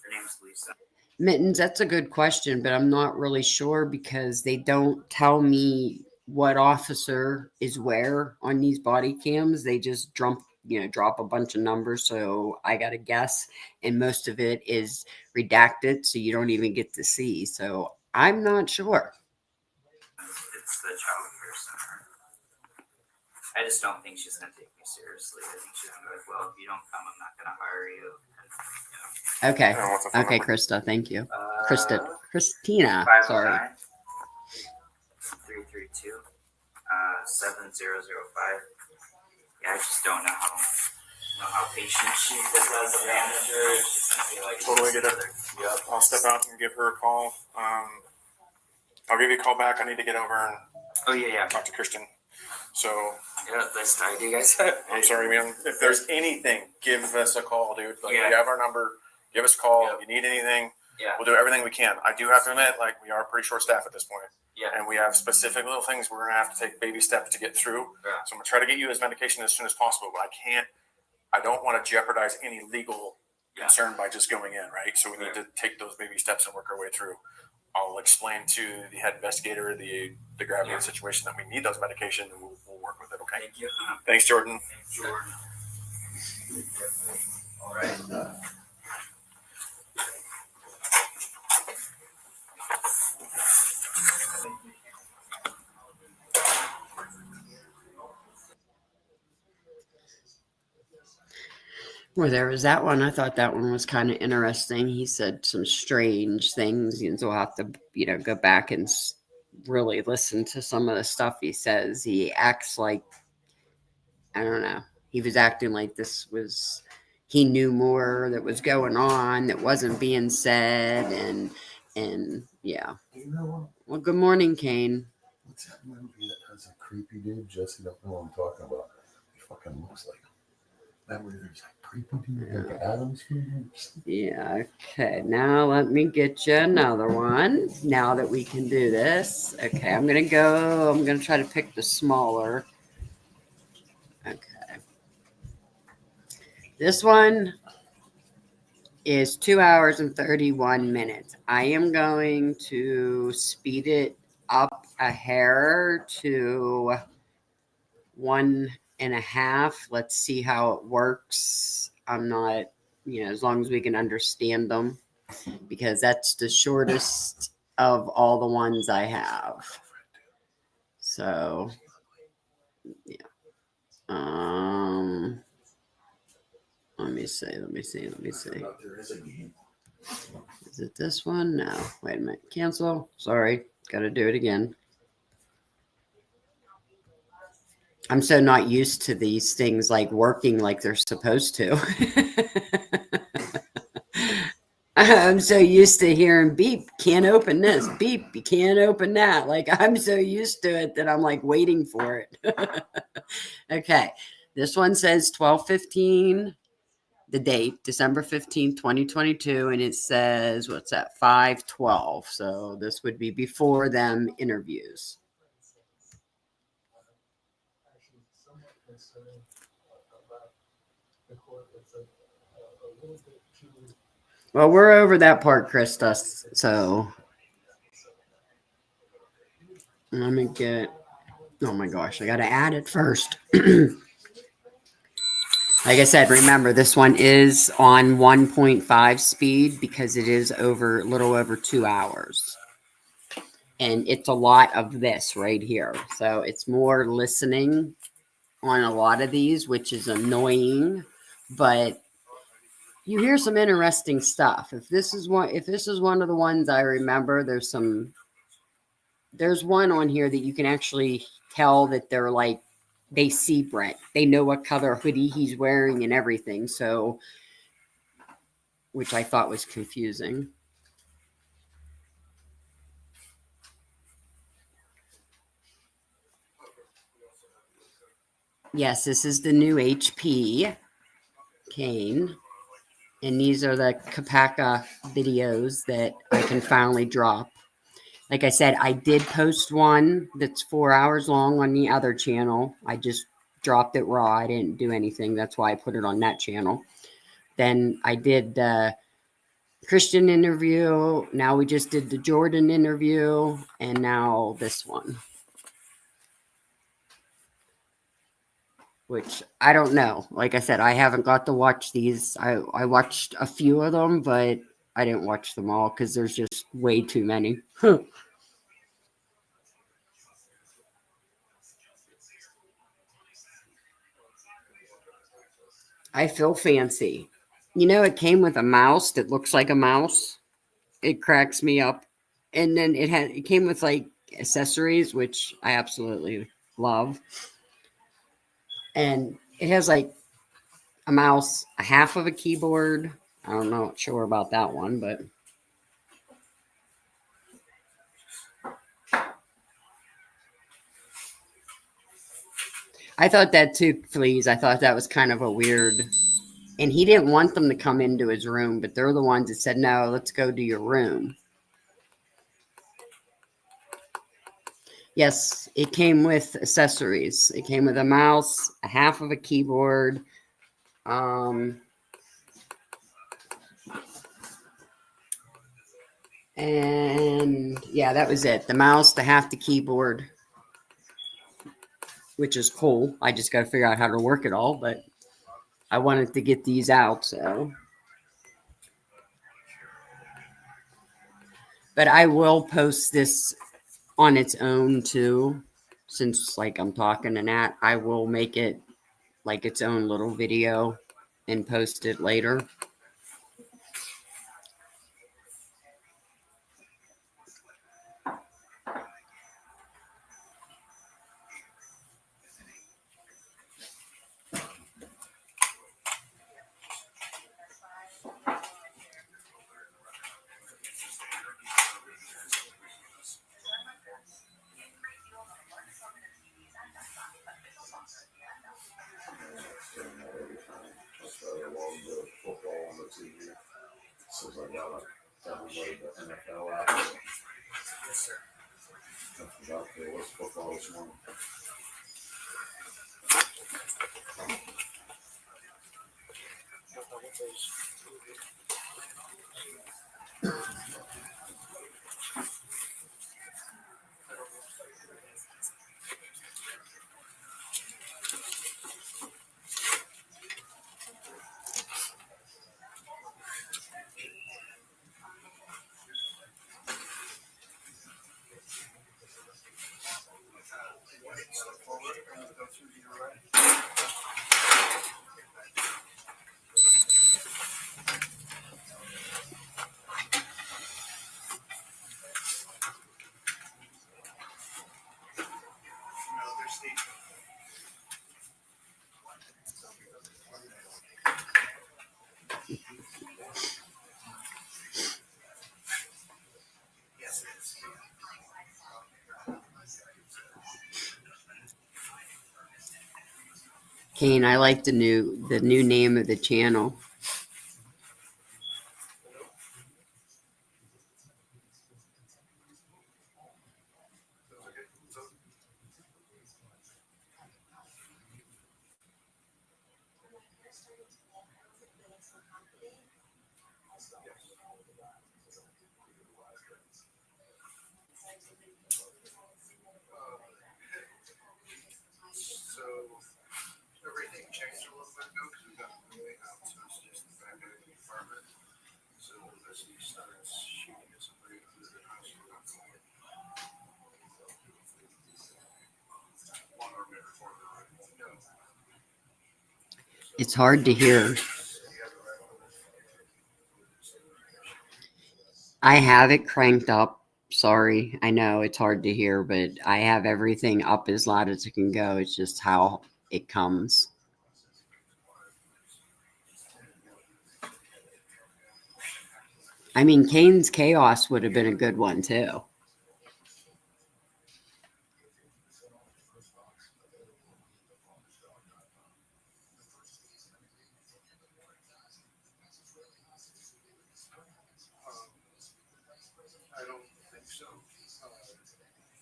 Her name's Lisa. Mittens, that's a good question, but I'm not really sure because they don't tell me what officer is where on these body cams. They just drop a bunch of numbers, so I got to guess, and most of it is redacted, so you don't even get to see. So I'm not sure. It's the child care center. I just don't think she's gonna take me seriously. I think she's gonna be like, "Well, if you don't come, I'm not gonna hire you." And, Okay, Krista, thank you. Christina, sorry. 332 7005. Yeah, I just don't know how patient she is as a manager. She's gonna be like, totally get it. Yep. I'll step out and give her a call. I'll give you a call back. I need to get over and talk to Christian. So yeah, let's talk to you guys. I'm sorry, man. If there's anything, give us a call, dude. Like, Yeah. You have our number. Give us a call. Yep. If you need anything, Yeah. we'll do everything we can. I do have to admit, like, we are pretty short staffed at this point. Yeah. And we have specific little things we're going to have to take baby steps to get through. Yeah. So I'm going to try to get you his medication as soon as possible, but I don't want to jeopardize any legal concern by just going in, right? So we need to take those baby steps and work our way through. I'll explain to the head investigator the gravity of the situation that we need those medication, and we'll work with it, okay? Thank you. Thanks, Jordan. Thanks, Jordan. All right. Well, there was that one. I thought that one was kind of interesting. He said some strange things, so we'll have to, go back and really listen to some of the stuff he says. He acts like, I don't know. He was acting like he knew more that was going on that wasn't being said, and yeah. You know what? Well, good morning, Kane. What's that movie that has a creepy dude? Jesse don't know what I'm talking about. He fucking looks like him. That where there's a creepy dude like Adam's family. Yeah, okay. Now let me get you another one. Now that we can do this. Okay, I'm going to try to pick the smaller. Okay. This one is 2 hours and 31 minutes. I am going to speed it up a hair to 1.5. Let's see how it works. I'm not, as long as we can understand them, because that's the shortest of all the ones I have. So, yeah. Let me see. Is it this one? No. Wait a minute. Cancel. Sorry. Got to do it again. I'm so not used to these things like working like they're supposed to. I'm so used to hearing beep, can't open this, beep, you can't open that. Like I'm so used to it that I'm like waiting for it. Okay. This one says 12/15, the date, December 15th, 2022, and it says, what's that? 5/12. So this would be before them interviews. Well, we're over that part, Krista. So let me get, oh my gosh, I got to add it first. Like I said, remember, this one is on 1.5 speed because it is a little over 2 hours. And it's a lot of this right here. So it's more listening on a lot of these, which is annoying, but you hear some interesting stuff. If this is one of the ones I remember, there's one on here that you can actually tell that they're like, they see Brent. They know what color hoodie he's wearing and everything. So, which I thought was confusing. Yes, this is the new HP cane. And these are the Kopaca videos that I can finally drop. Like I said, I did post one that's 4 hours long on the other channel. I just dropped it raw. I didn't do anything. That's why I put it on that channel. Then I did the Christian interview. Now we just did the Jordan interview. And now this one. Which I don't know. Like I said, I haven't got to watch these. I watched a few of them, but I didn't watch them all because there's just way too many. I feel fancy. It came with a mouse that looks like a mouse. It cracks me up. And then it came with like accessories, which I absolutely love. And it has like a mouse, a half of a keyboard. I'm not sure about that one, but I thought that too, please. I thought that was kind of a weird. And he didn't want them to come into his room, but they're the ones that said, no, let's go to your room. Yes, it came with accessories. It came with a mouse, a half of a keyboard. And yeah, that was it. The mouse, the half the keyboard, which is cool. I just got to figure out how to work it all, but I wanted to get these out, so. But I will post this on its own too, since like I'm talking to Nat. I will make it like its own little video and post it later. Kane, I like the new name of the channel. So everything changed a little bit ago because we got the moving out, so it's just the back of the apartment. So as he starts shooting at somebody who the house, we're not going. One or maybe four. No. It's hard to hear. I have it cranked up. Sorry, I know it's hard to hear, but I have everything up as loud as it can go. It's just how it comes. I mean, Kane's Chaos would have been a good one too. I don't think so.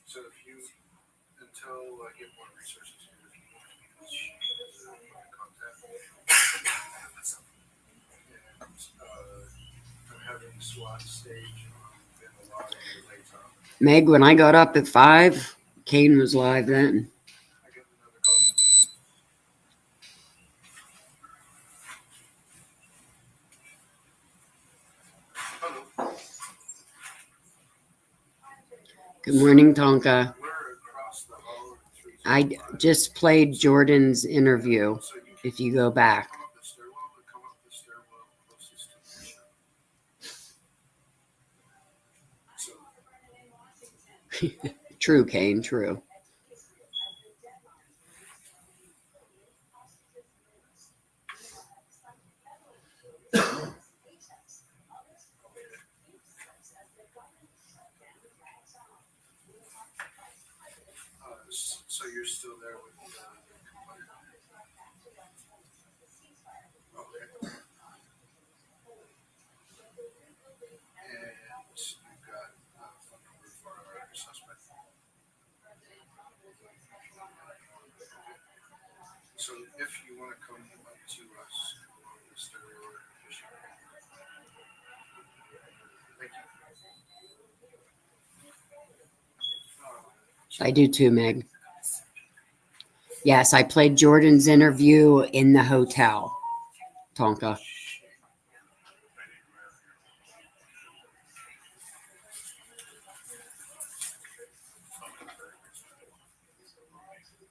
So if you, until I get more resources, if you want to use contact, and I'm having Swat stage in a lot of the daytime. Meg, when I got up at 5, Kane was live then. I get another call. Hello. Good morning, Tonka. We're across the hall. I just played Jordan's interview. So you If you go back. come up the stairwell closest to the show. So True, Kane, true. so you're still there with the okay. And you've got phone number for our suspect. So if you want to come up to us, Mr. Fisher. Thank you. I do too, Meg. Yes, I played Jordan's interview in the hotel, Tonka.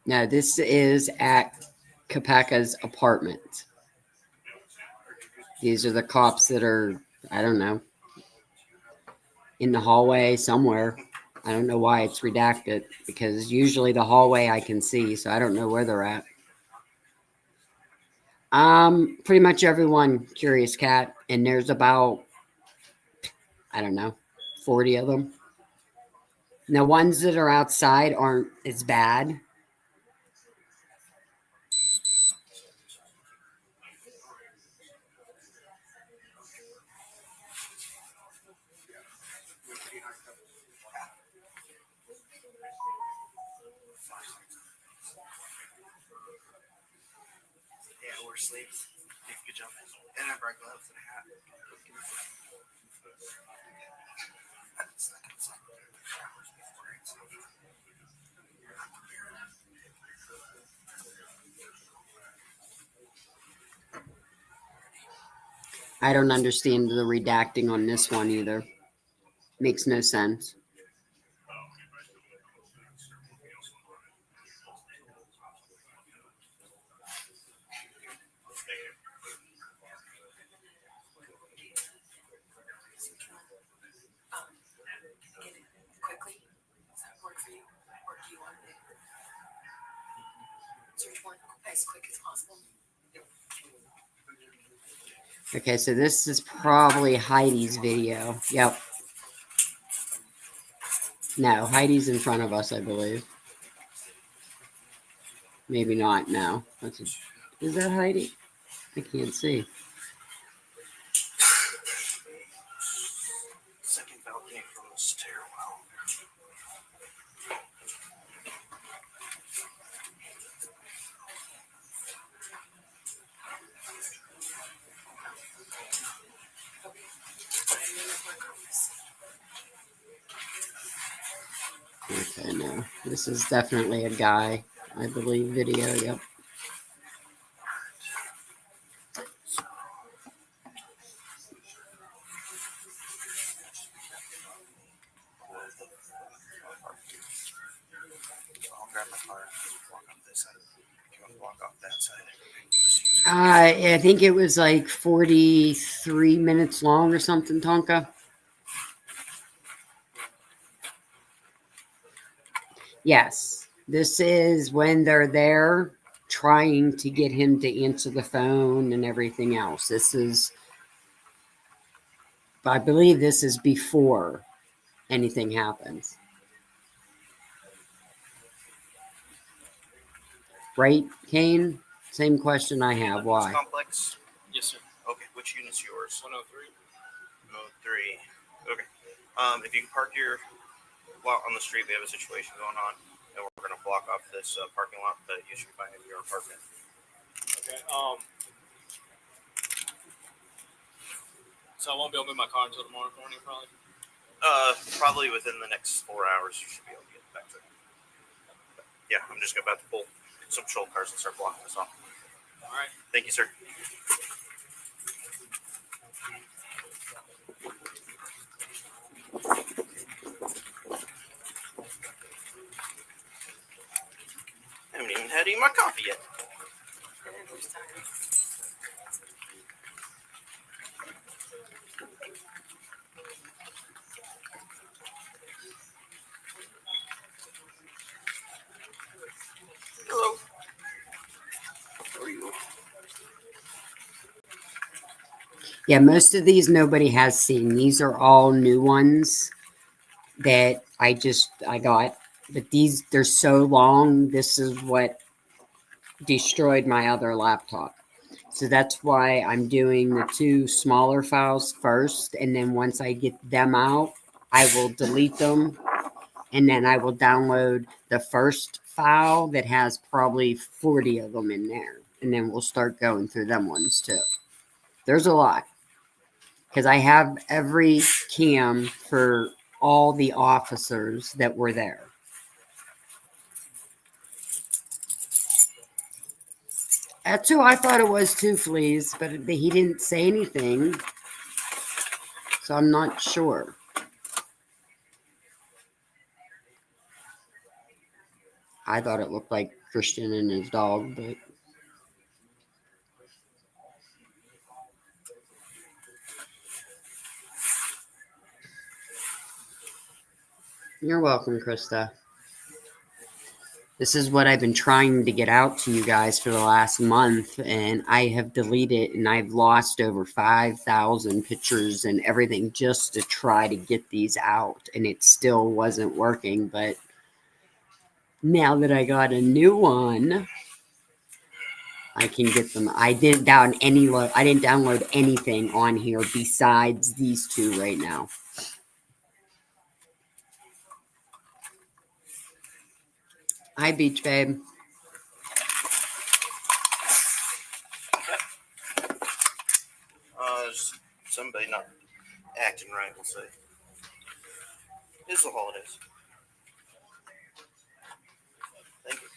No, this is at Kopaca's apartment. These are the cops that are, I don't know, in the hallway somewhere. I don't know why it's redacted because usually the hallway I can see, so I don't know where they're at. Pretty much everyone, Curious Cat, and there's about, I don't know, 40 of them. The ones that are outside aren't as bad. Yeah, wear sleeves. You could jump in. And I brought gloves and a hat. I don't understand the redacting on this one either. Makes no sense. Quickly, does that work for you? Or do you want to search one as quick as possible? Okay, so this is probably Heidi's video. Yep. No, Heidi's in front of us, I believe. Maybe not. No. Is that Heidi? I can't see. Second balcony from the stairwell. Okay, no. This is definitely a guy, I believe, video. Yep. I'll grab my car and walk off this side. If you want to walk off that side. I think it was like 43 minutes long or something, Tonka. Yes. This is when they're there trying to get him to answer the phone and everything else. This is, I believe this is before anything happens. Right, Kane? Same question I have. Why? Complex. Yes, sir. Okay, which unit's yours? 103. 103. Okay. If you can park your lot on the street, we have a situation going on, and we're going to block off this parking lot that you should find in your apartment. Okay. So I won't be able to move my car until tomorrow morning, probably. Probably within the next 4 hours, you should be able to get back to it. But yeah, I'm just about to pull some patrol cars and start blocking this off. All right. Thank you, sir. I haven't even had any of my coffee yet. Hello. How are you? Yeah, most of these nobody has seen. These are all new ones that I got. But these, they're so long. This is what destroyed my other laptop. So that's why I'm doing the two smaller files first. And then once I get them out, I will delete them. And then I will download the first file that has probably 40 of them in there. And then we'll start going through them ones too. There's a lot. Because I have every cam for all the officers that were there. That's who I thought it was too, Fleas, but he didn't say anything. So I'm not sure. I thought it looked like Christian and his dog, but you're welcome, Krista. This is what I've been trying to get out to you guys for the last month, and I have deleted and I've lost over 5,000 pictures and everything just to try to get these out, and it still wasn't working. But now that I got a new one, I can get them. I didn't download anything on here besides these two right now. Hi, Beach Babe. Somebody not acting right, we'll say. It's the holidays. Thank you.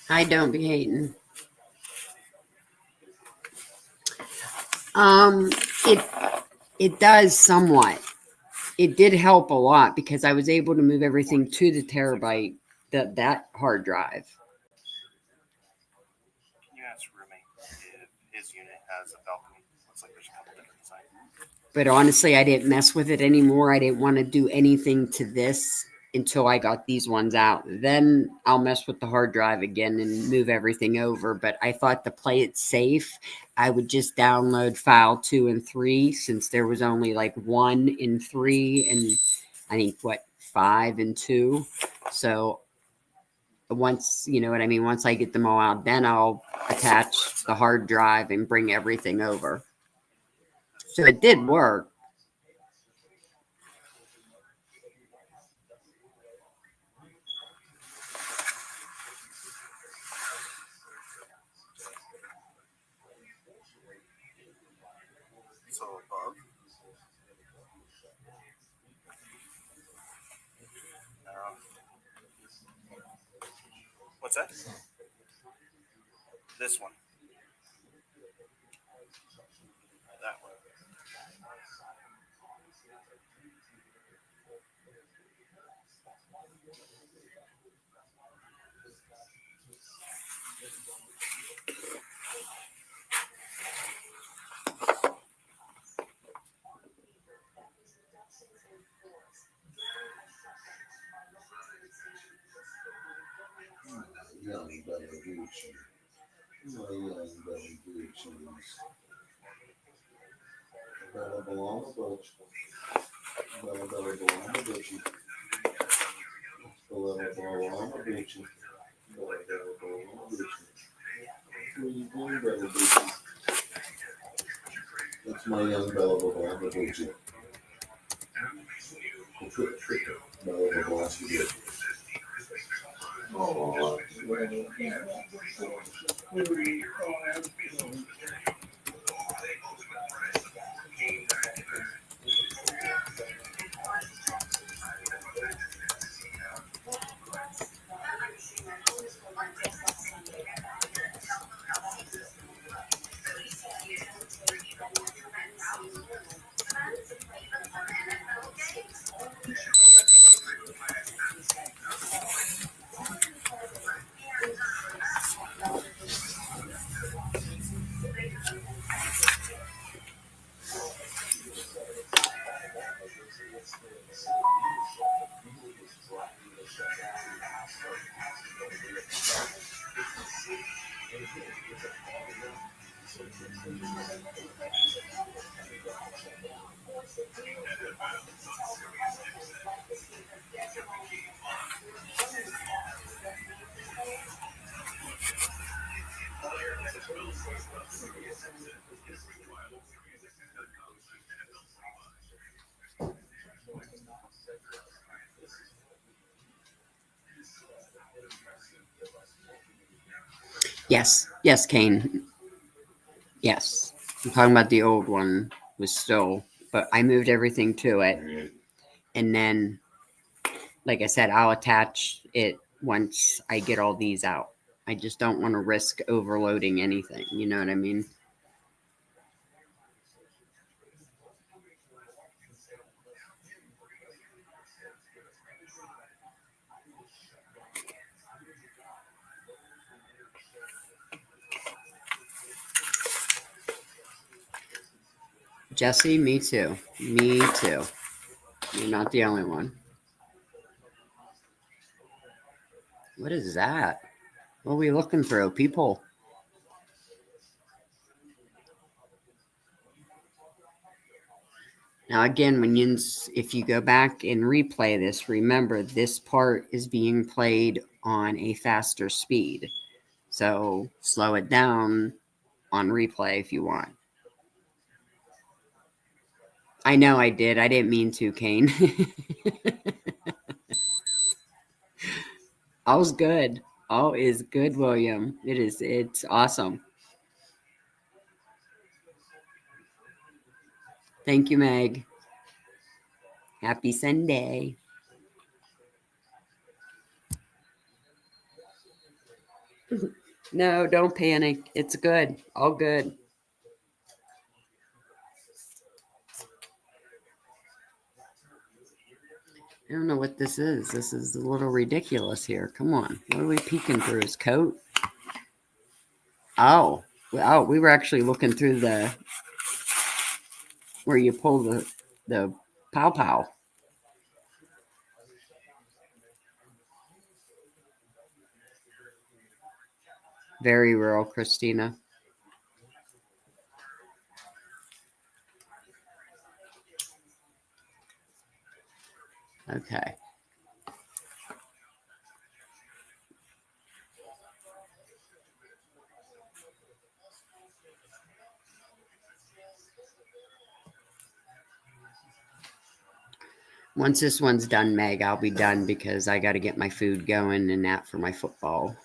I don't be hating. It it does somewhat. It did help a lot because I was able to move everything to the terabyte, that hard drive. Can you ask Roommate if his unit has a balcony? Looks like there's a couple different designs. But honestly, I didn't mess with it anymore. I didn't want to do anything to this until I got these ones out. Then I'll mess with the hard drive again and move everything over. But I thought to play it safe, I would just download file 2 and 3 since there was only like 1 in 3 and I think 5 and 2. So once, you know what I mean, once I get them all out, then I'll attach the hard drive and bring everything over. So it did work. So above. What's that? This one. That one. Young Bella Gucci. My young Bella Gucci's. Bella Balama Butch. Bella Balama Butchie. Bella Balama Butchie. Bella Balama Butchie. What are you doing, Bella Butchie? That's my young Bella Balama Butchie. Bella Balama Butchie. Oh, Yes, Kane. Yes. I'm talking about the old one was still, but I moved everything to it. And then, like I said, I'll attach it once I get all these out. I just don't want to risk overloading anything. You know what I mean? Jesse, me too. Me too. You're not the only one. What is that? What are we looking through? People. Now, again, minions, if you go back and replay this, remember this part is being played on a faster speed. So slow it down on replay if you want. I know I did. I didn't mean to, Kane. All's good. All is good, William. It's awesome. Thank you, Meg. Happy Sunday. No, don't panic. It's good. All good. I don't know what this is. This is a little ridiculous here. Come on. What are we peeking through? His coat? Oh. Oh, we were actually looking through the where you pull the pow pow. Very rural, Christina. Okay. Once this one's done, Meg, I'll be done because I got to get my food going and that for my football.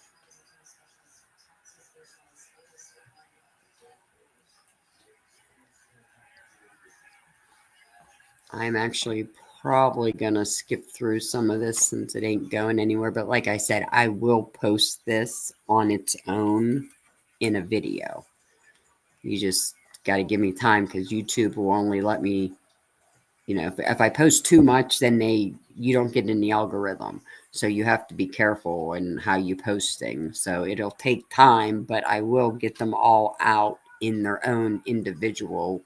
I'm actually probably going to skip through some of this since it ain't going anywhere. But like I said, I will post this on its own in a video. You just got to give me time because YouTube will only let me, if I post too much, then you don't get in the algorithm. So you have to be careful in how you post things. So it'll take time, but I will get them all out in their own individual,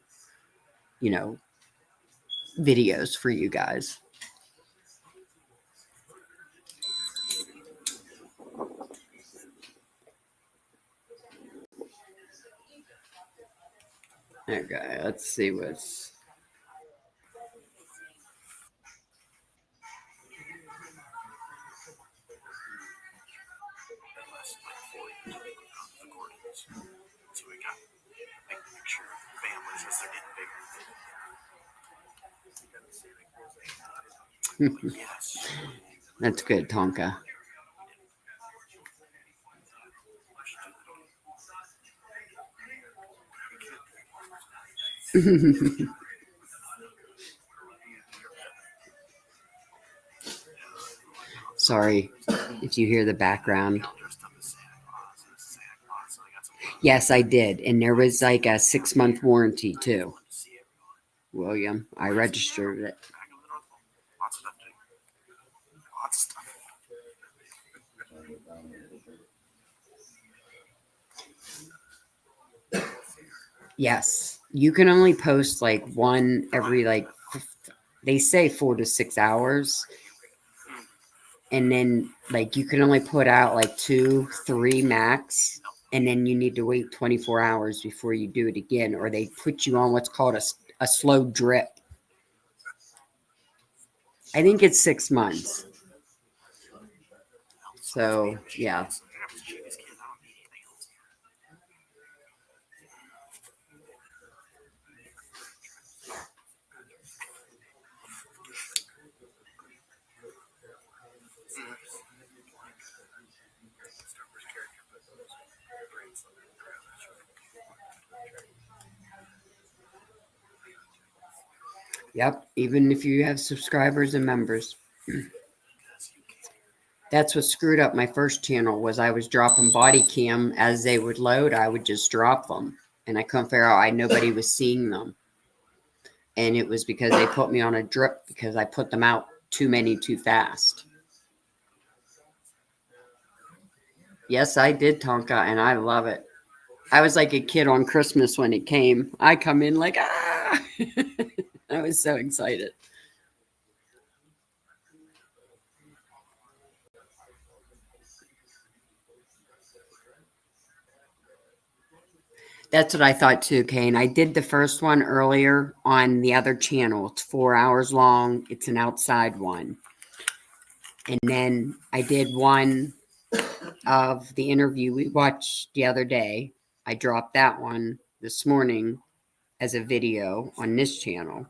videos for you guys. Okay, let's see what's. So we got make a picture of families as they're getting bigger. Yes. That's good, Tonka. Sorry if you hear the background. Yes, I did. And there was like a 6-month warranty too. William, I registered it. Lots of stuff. Lots of stuff. Yes. You can only post like one every they say 4 to 6 hours. And then you can only put out like 2, 3 max. And then you need to wait 24 hours before you do it again, or they put you on what's called a slow drip. I think it's 6 months. So, yeah. Yep, even if you have subscribers and members. That's what screwed up my first channel was I was dropping body cam as they would load. I would just drop them. And I couldn't figure out nobody was seeing them. And it was because they put me on a drip because I put them out too many too fast. Yes, I did, Tonka, and I love it. I was like a kid on Christmas when it came. I come in like, ah! I was so excited. That's what I thought too, Kane. I did the first one earlier on the other channel. It's 4 hours long. It's an outside one. And then I did one of the interview we watched the other day. I dropped that one this morning as a video on this channel.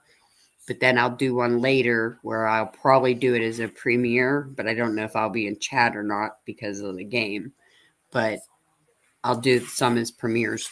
But then I'll do one later where I'll probably do it as a premiere, but I don't know if I'll be in chat or not because of the game. But I'll do some as premieres.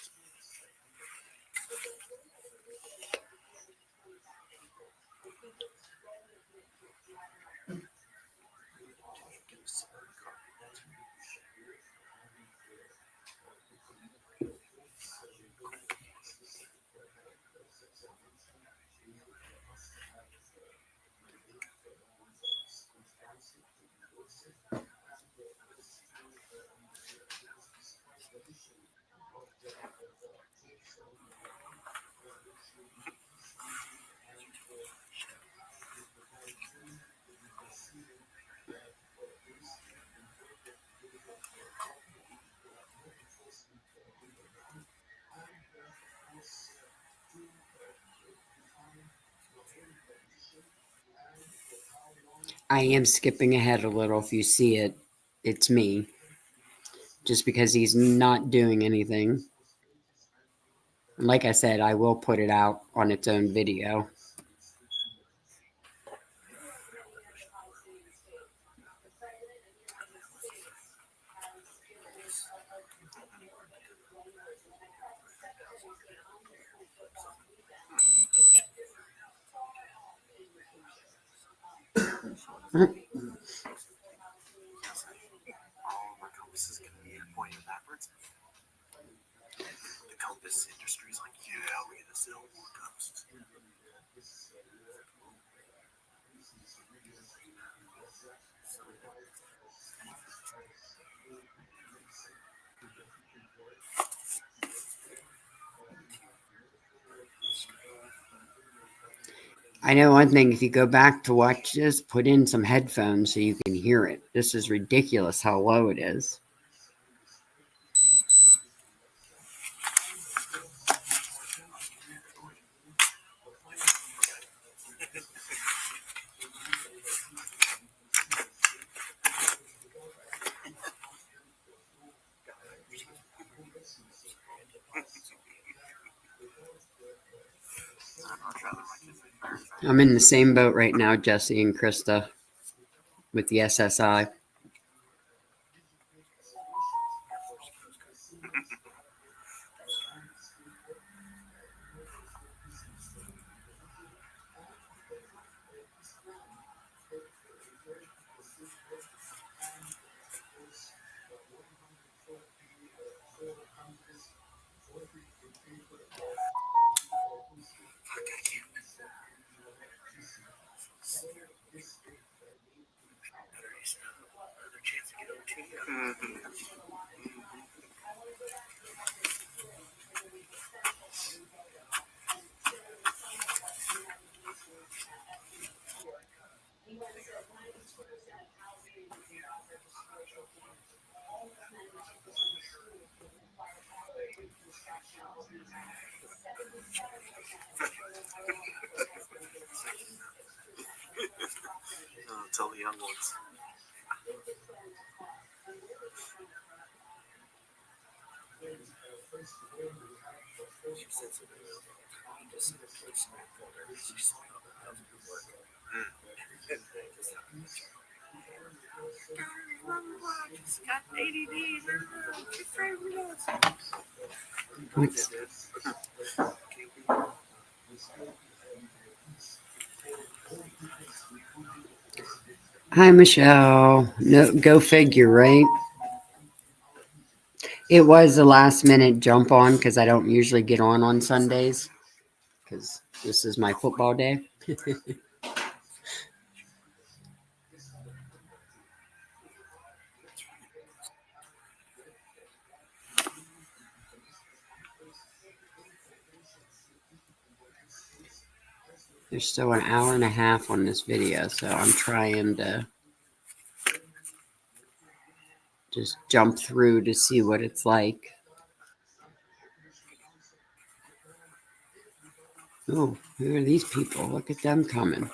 I am skipping ahead a little. If you see it, it's me. Just because he's not doing anything. And like I said, I will put it out on its own video. All of our compasses can be pointing backwards. The compass industry is like, yeah, we need to sell more compasses. I know one thing, if you go back to watch this, put in some headphones so you can hear it. This is ridiculous how low it is. I'm in the same boat right now, Jesse and Krista, with the SSI. Tell the young ones. Hi, Michelle. No, go figure, right? It was a last minute jump on because I don't usually get on Sundays because this is my football day. There's still an hour and a half on this video, so I'm trying to just jump through to see what it's like. Oh, who are these people? Look at them coming.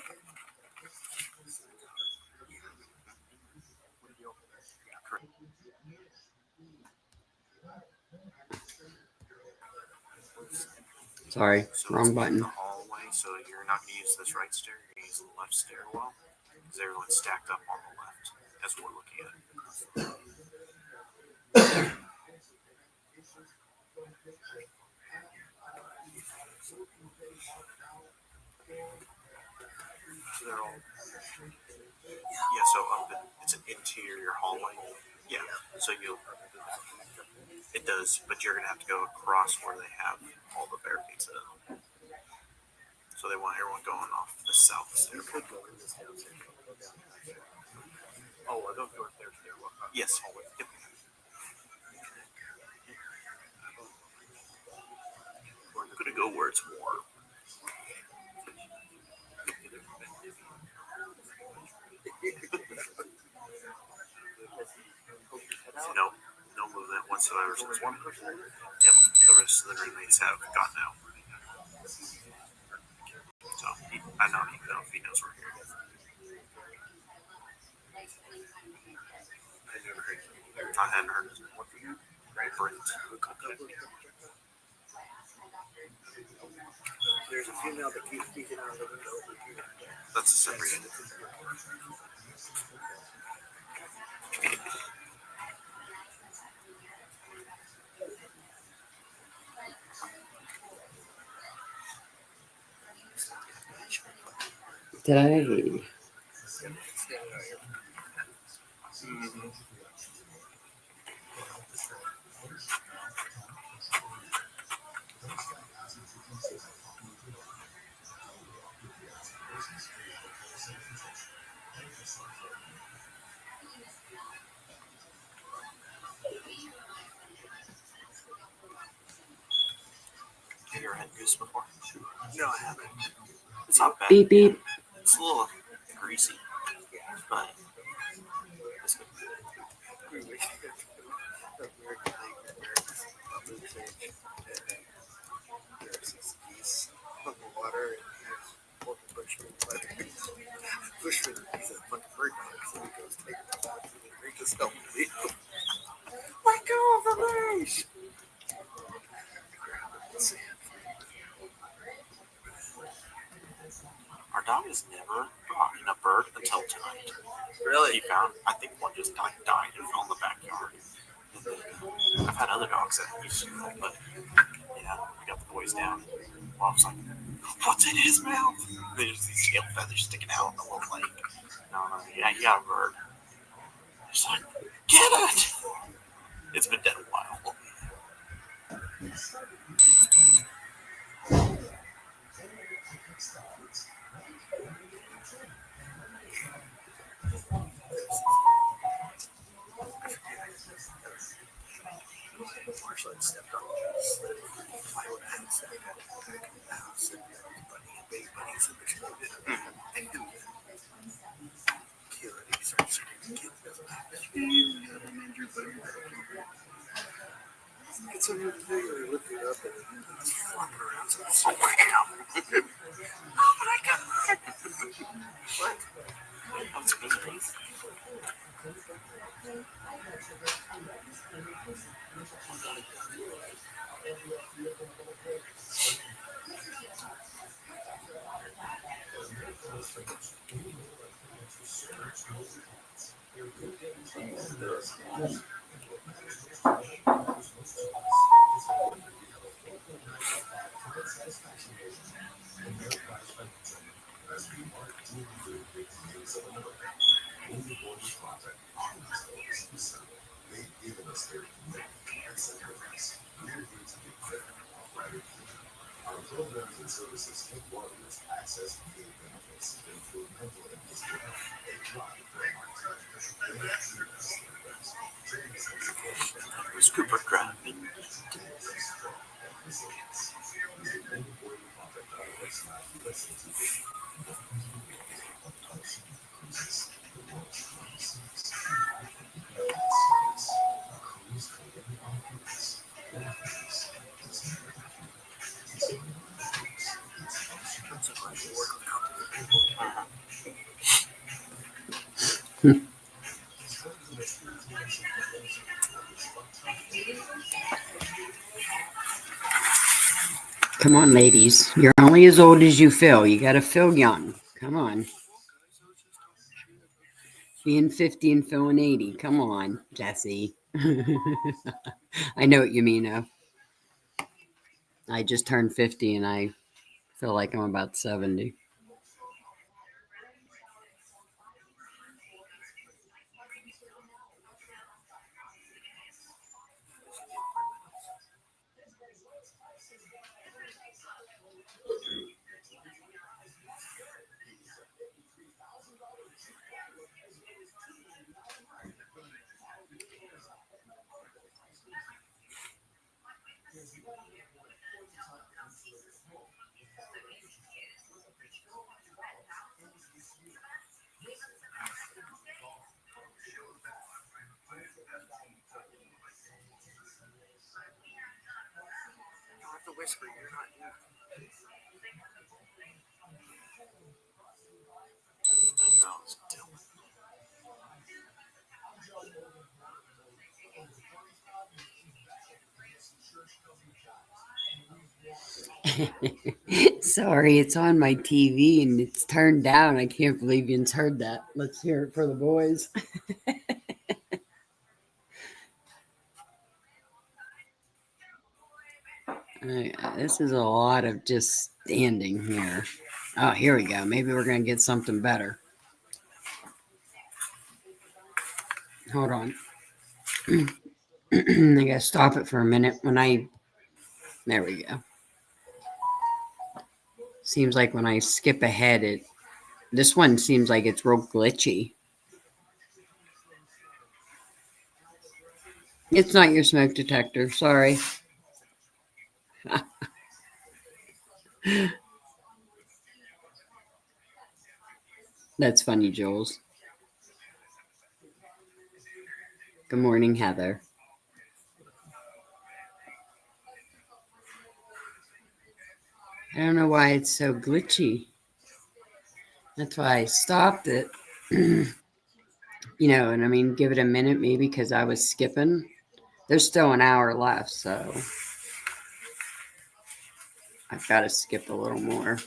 Sorry, So wrong it's button. in the hallway, so you're not going to use this right stair, you're going to use the left stairwell, because everyone's stacked up on the left, as we're looking at it. So they're all, yeah, so it's an interior hallway. Yeah, so it does, but you're going to have to go across where they have all the barricades set up. So they want everyone going off the south stair. Oh, I don't go up there stairwell. Yes, hallway. Yep. We're gonna go where it's warm. No movement whatsoever. So there's one person. Yep. The rest of the roommates have gotten out. So I don't even know if he knows we're here. I never heard. I hadn't heard his name. What the name? Brent. There's a female that keeps peeking out of the window. That's a separate entity. Did I? Have you ever had goose before? No, I haven't. It's not bad. Beep beep. It's a little greasy, but it's good. There's these geese on the water, and there's one bushman. Bushman, he's a fucking bird dog, so he goes take it off, and they just don't leave. Let go of the leash! Our dog has never gotten a bird until tonight. Really? He found, I think one just died and fell in the backyard. And then I've had other dogs that used to, but yeah, we got the boys down. Well, I was like, what's in his mouth? There's these tail feathers sticking out in the little lake. No, yeah, you got a bird. He's like, get it! It's been dead a while. Marshall had stepped on the I would have stepped back in the house, and Bunny and Big Bunny's in the cabinet. And kill it. He starts screaming, kill it. It's a new thing. I looked it up, and it's flopping around. So it's like, wow. Oh my god! What? That was crazy. It was Cooper driving. Come on, ladies. You're only as old as you feel. You got to feel young. Come on. Being 50 and feeling 80. Come on, Jesse. I know what you mean, though. I just turned 50 and I feel like I'm about 70. The whisper, you're not you. I know, it's Dylan. Sorry, it's on my TV and it's turned down. I can't believe you heard that. Let's hear it for the boys. This is a lot of just standing here. Oh, here we go. Maybe we're going to get something better. Hold on. I got to stop it for a minute there we go. Seems like when I skip ahead, this one seems like it's real glitchy. It's not your smoke detector. Sorry. That's funny, Jules. Good morning, Heather. I don't know why it's so glitchy. That's why I stopped it. And I mean, give it a minute maybe because I was skipping. There's still an hour left, so I've got to skip a little more.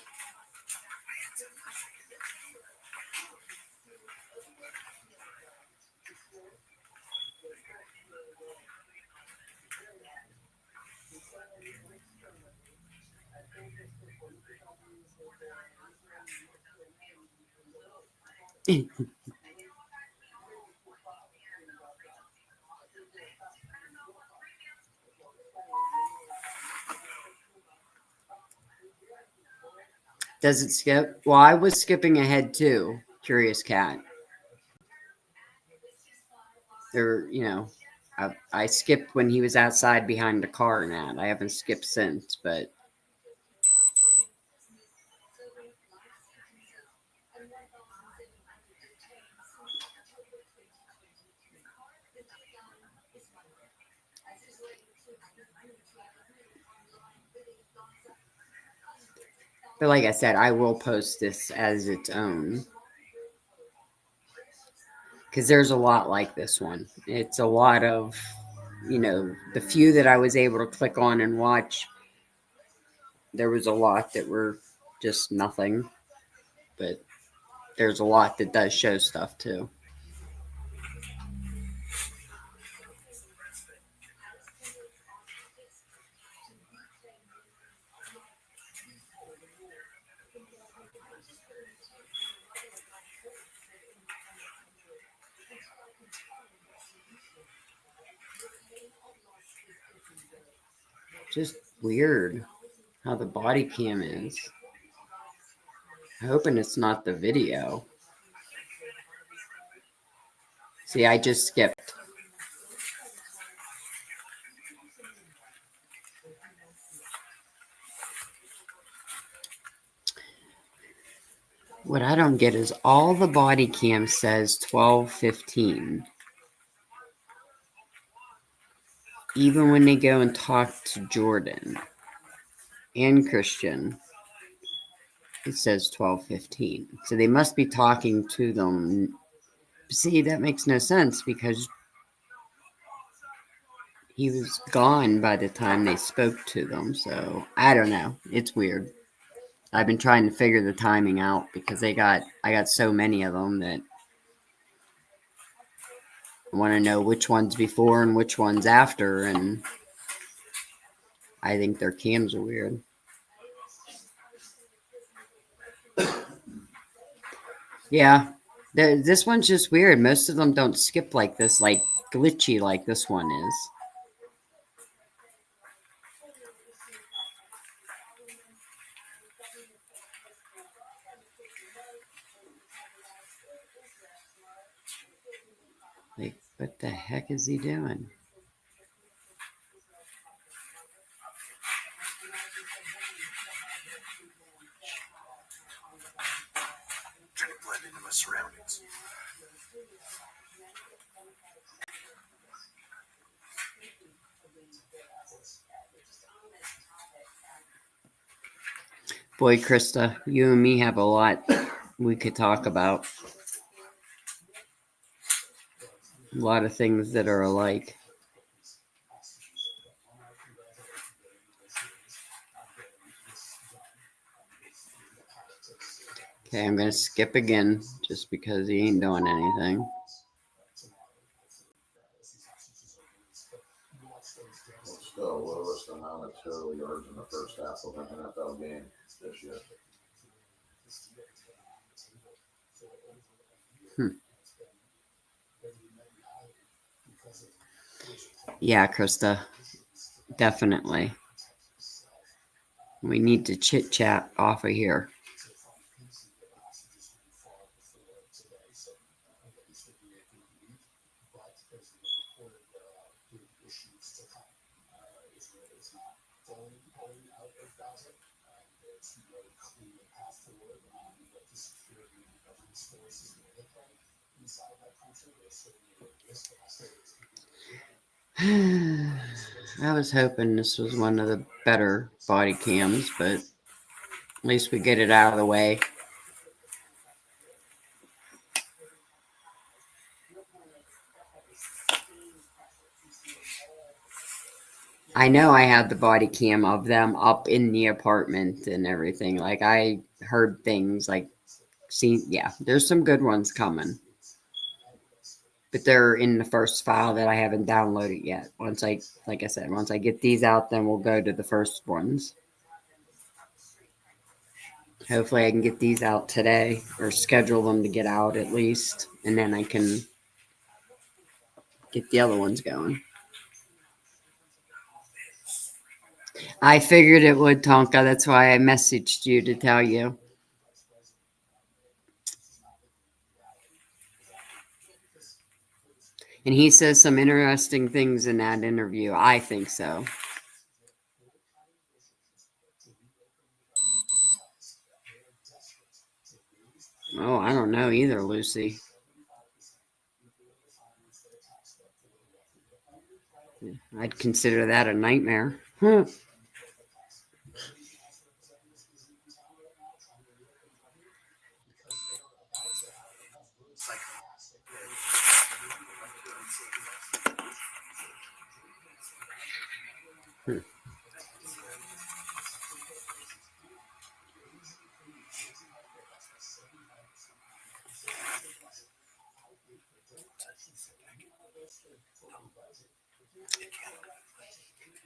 Does it skip? Well, I was skipping ahead too. Curious cat. I skipped when he was outside behind the car and that. I haven't skipped since, but like I said, I will post this as its own. Because there's a lot like this one. It's a lot of, the few that I was able to click on and watch, there was a lot that were just nothing. But there's a lot that does show stuff too. Just weird how the body cam is. I'm hoping it's not the video. See, I just skipped. What I don't get is all the body cam says 12:15. Even when they go and talk to Jordan and Christian, it says 12:15. So they must be talking to them. See, that makes no sense because he was gone by the time they spoke to them. So I don't know. It's weird. I've been trying to figure the timing out because I got so many of them that I want to know which one's before and which one's after, and I think their cams are weird. Yeah, this one's just weird. Most of them don't skip like this, like glitchy like this one is. Like, what the heck is he doing? Trying to blend into my surroundings. Boy, Krista, you and me have a lot we could talk about. A lot of things that are alike. Okay, I'm going to skip again just because he ain't doing anything. Still lowest amount of total yards in the first half of an NFL game this year. Yeah, Krista, definitely. We need to chit chat off of here. I was hoping this was one of the better body cams, but at least we get it out of the way. I know I had the body cam of them up in the apartment and everything. Like, I heard things like, yeah, there's some good ones coming. But they're in the first file that I haven't downloaded yet. Like I said, once I get these out, then we'll go to the first ones. Hopefully I can get these out today, or schedule them to get out at least, and then I can get the other ones going. I figured it would, Tonka. That's why I messaged you to tell you. And he says some interesting things in that interview. I think so. Oh, I don't know either, Lucy. I'd consider that a nightmare.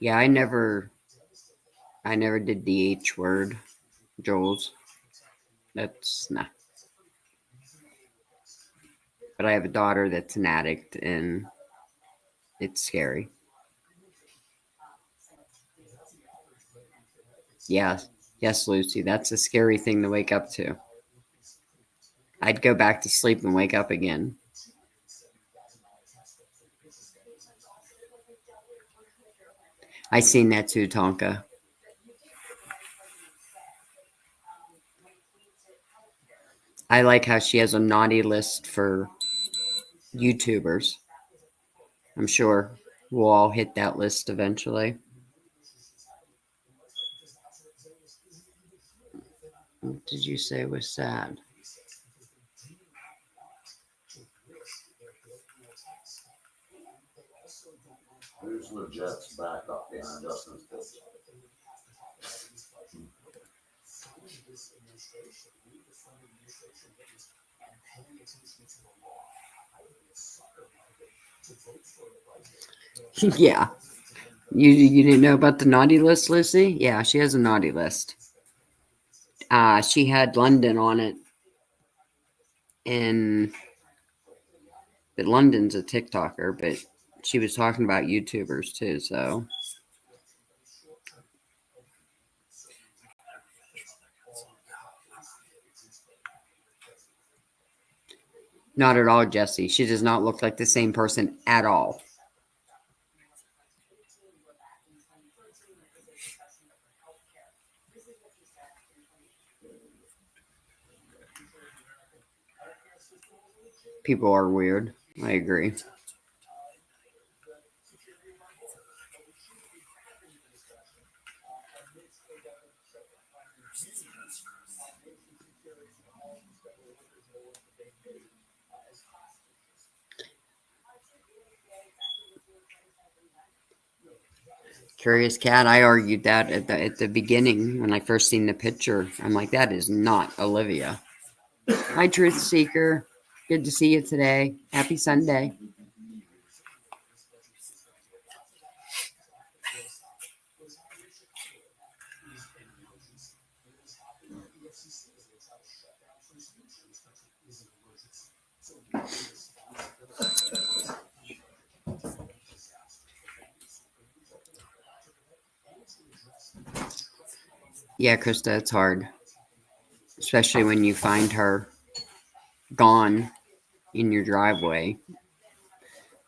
Yeah, I never did the H word, Joel's. That's nah. But I have a daughter that's an addict, and it's scary. Yes, Lucy, that's a scary thing to wake up to. I'd go back to sleep and wake up again. I seen that too, Tonka. I like how she has a naughty list for YouTubers. I'm sure we'll all hit that list eventually. What did you say was sad? Who's the Jets backup behind Justin Fields? Yeah. You didn't know about the naughty list, Lucy? Yeah, she has a naughty list. She had London on it. But London's a TikToker, but she was talking about YouTubers too, so. Not at all, Jesse. She does not look like the same person at all. People are weird. I agree. Curious Cat, I argued that at the beginning when I first seen the picture. I'm like, that is not Olivia. Hi, Truth Seeker. Good to see you today. Happy Sunday. Yeah, Krista, it's hard. Especially when you find her gone in your driveway.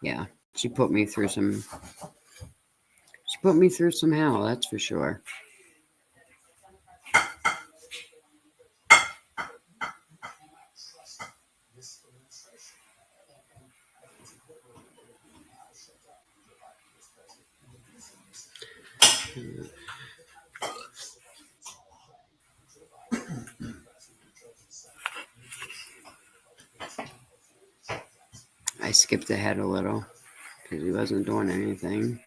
Yeah, she put me through some hell, that's for sure. I skipped ahead a little because he wasn't doing anything.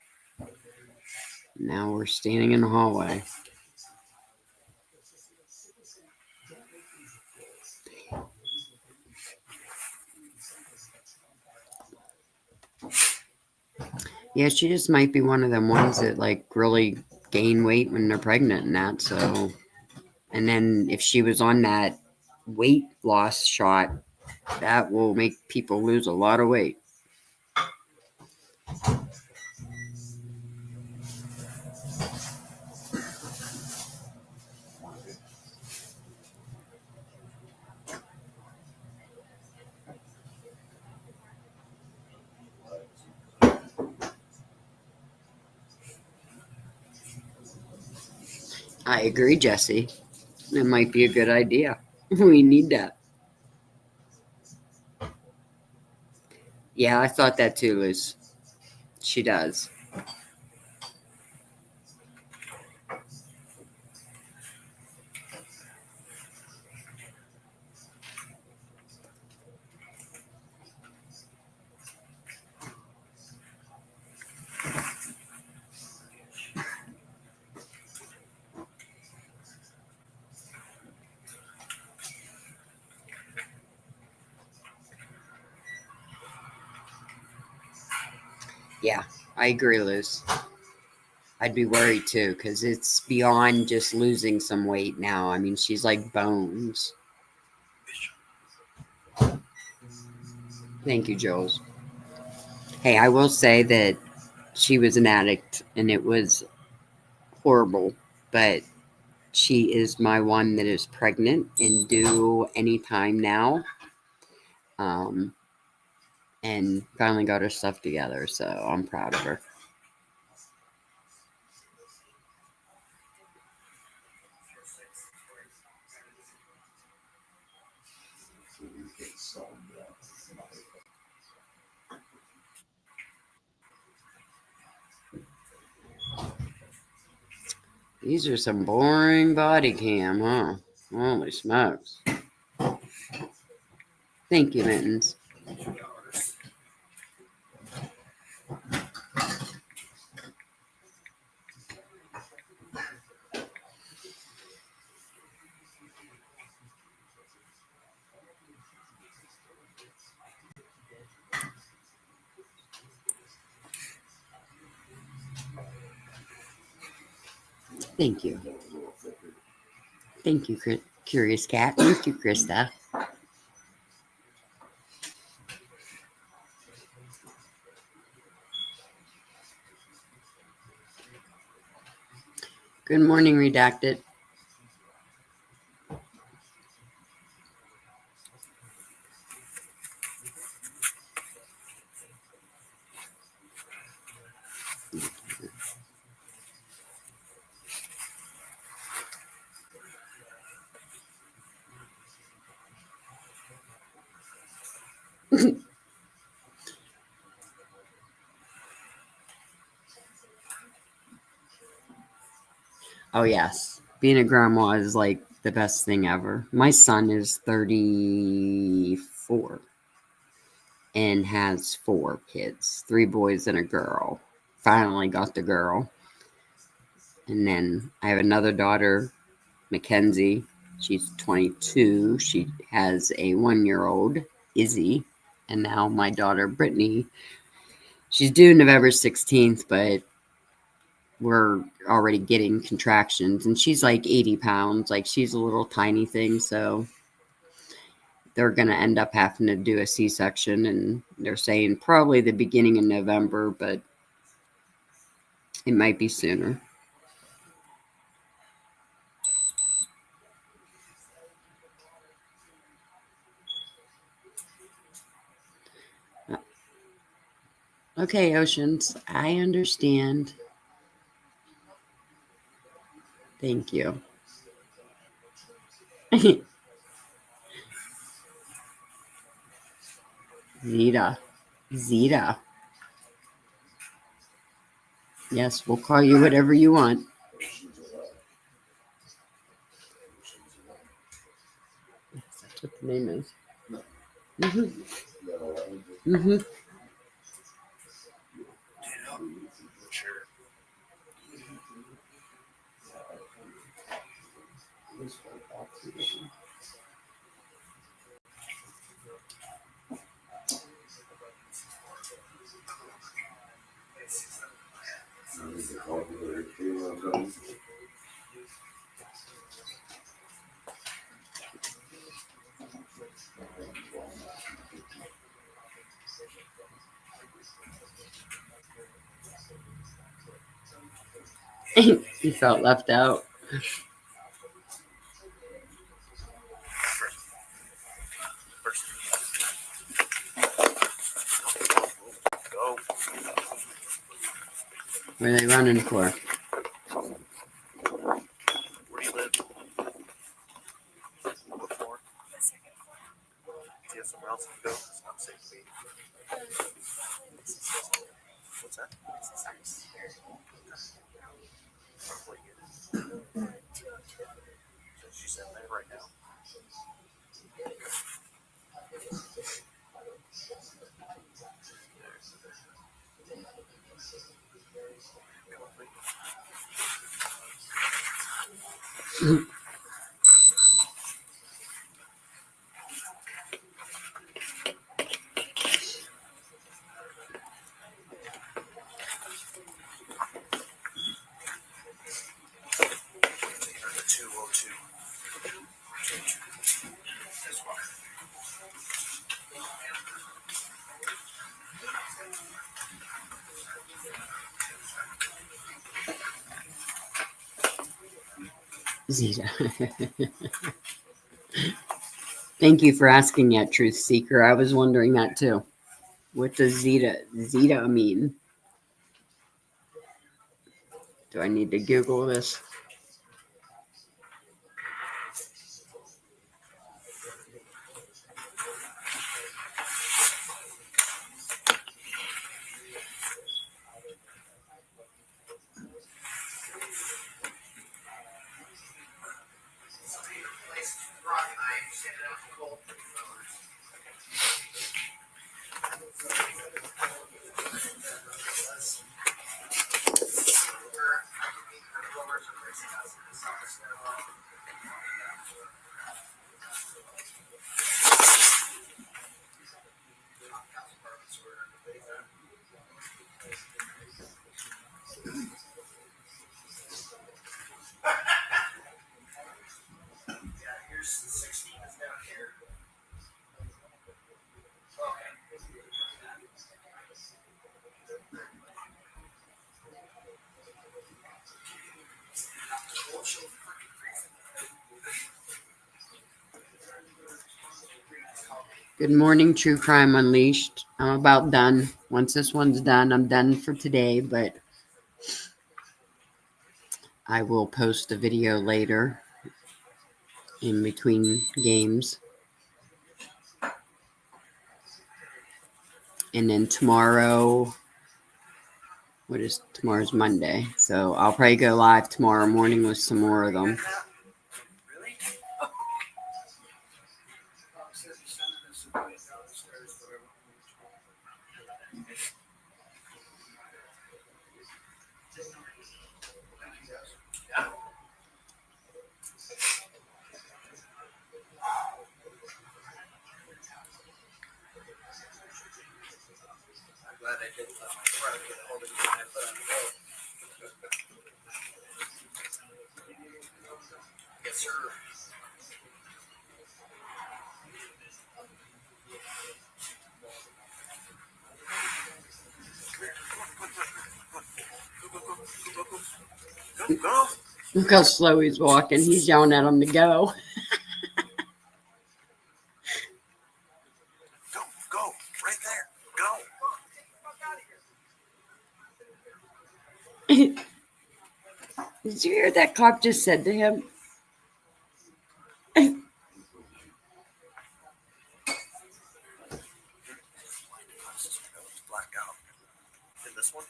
Now we're standing in the hallway. Yeah, she just might be one of them ones that like really gain weight when they're pregnant and that. So, and then if she was on that weight loss shot, that will make people lose a lot of weight. I agree, Jesse. That might be a good idea. We need that. Yeah, I thought that too, Liz. She does. Yeah, I agree, Liz. I'd be worried too because it's beyond just losing some weight now. I mean, she's like bones. Thank you, Jules. Hey, I will say that she was an addict and it was horrible, but she is my one that is pregnant and due anytime now. And finally got her stuff together, so I'm proud of her. These are some boring body cam, huh? Holy smokes. Thank you, Mittens. Thank you. Thank you, Curious Cat. Thank you, Krista. Good morning, Redacted. Oh, yes. Being a grandma is like the best thing ever. My son is 34 and has 4 kids, 3 boys and a girl. Finally got the girl. And then I have another daughter, Mackenzie. She's 22. She has a 1-year-old, Izzy. And now my daughter, Brittany. She's due November 16th, but we're already getting contractions. And she's like 80 pounds. Like, she's a little tiny thing. So they're going to end up having to do a C-section. And they're saying probably the beginning of November, but it might be sooner. Okay, Oceans, I understand. Thank you. Zeta. Yes, we'll call you whatever you want. That's what the name is. Mm-hmm. You felt left out. Go. What are they running for? Where do you live? What floor? Do you have somewhere else to go? It's not safe to be. What's that? What unit? So she's in there right now. The 202. This one. Zeta. Thank you for asking that, Truth Seeker. I was wondering that too. What does Zeta mean? Do I need to Google this? Good morning, True Crime Unleashed. I'm about done. Once this one's done, I'm done for today, but I will post a video later in between games. And then tomorrow, tomorrow's Monday. So I'll probably go live tomorrow morning with some more of them. sir. Go. Look how slow he's walking. He's yelling at him to go. Go. Right there. Go. Did you hear that cop just said to him? Blacked out. And this one,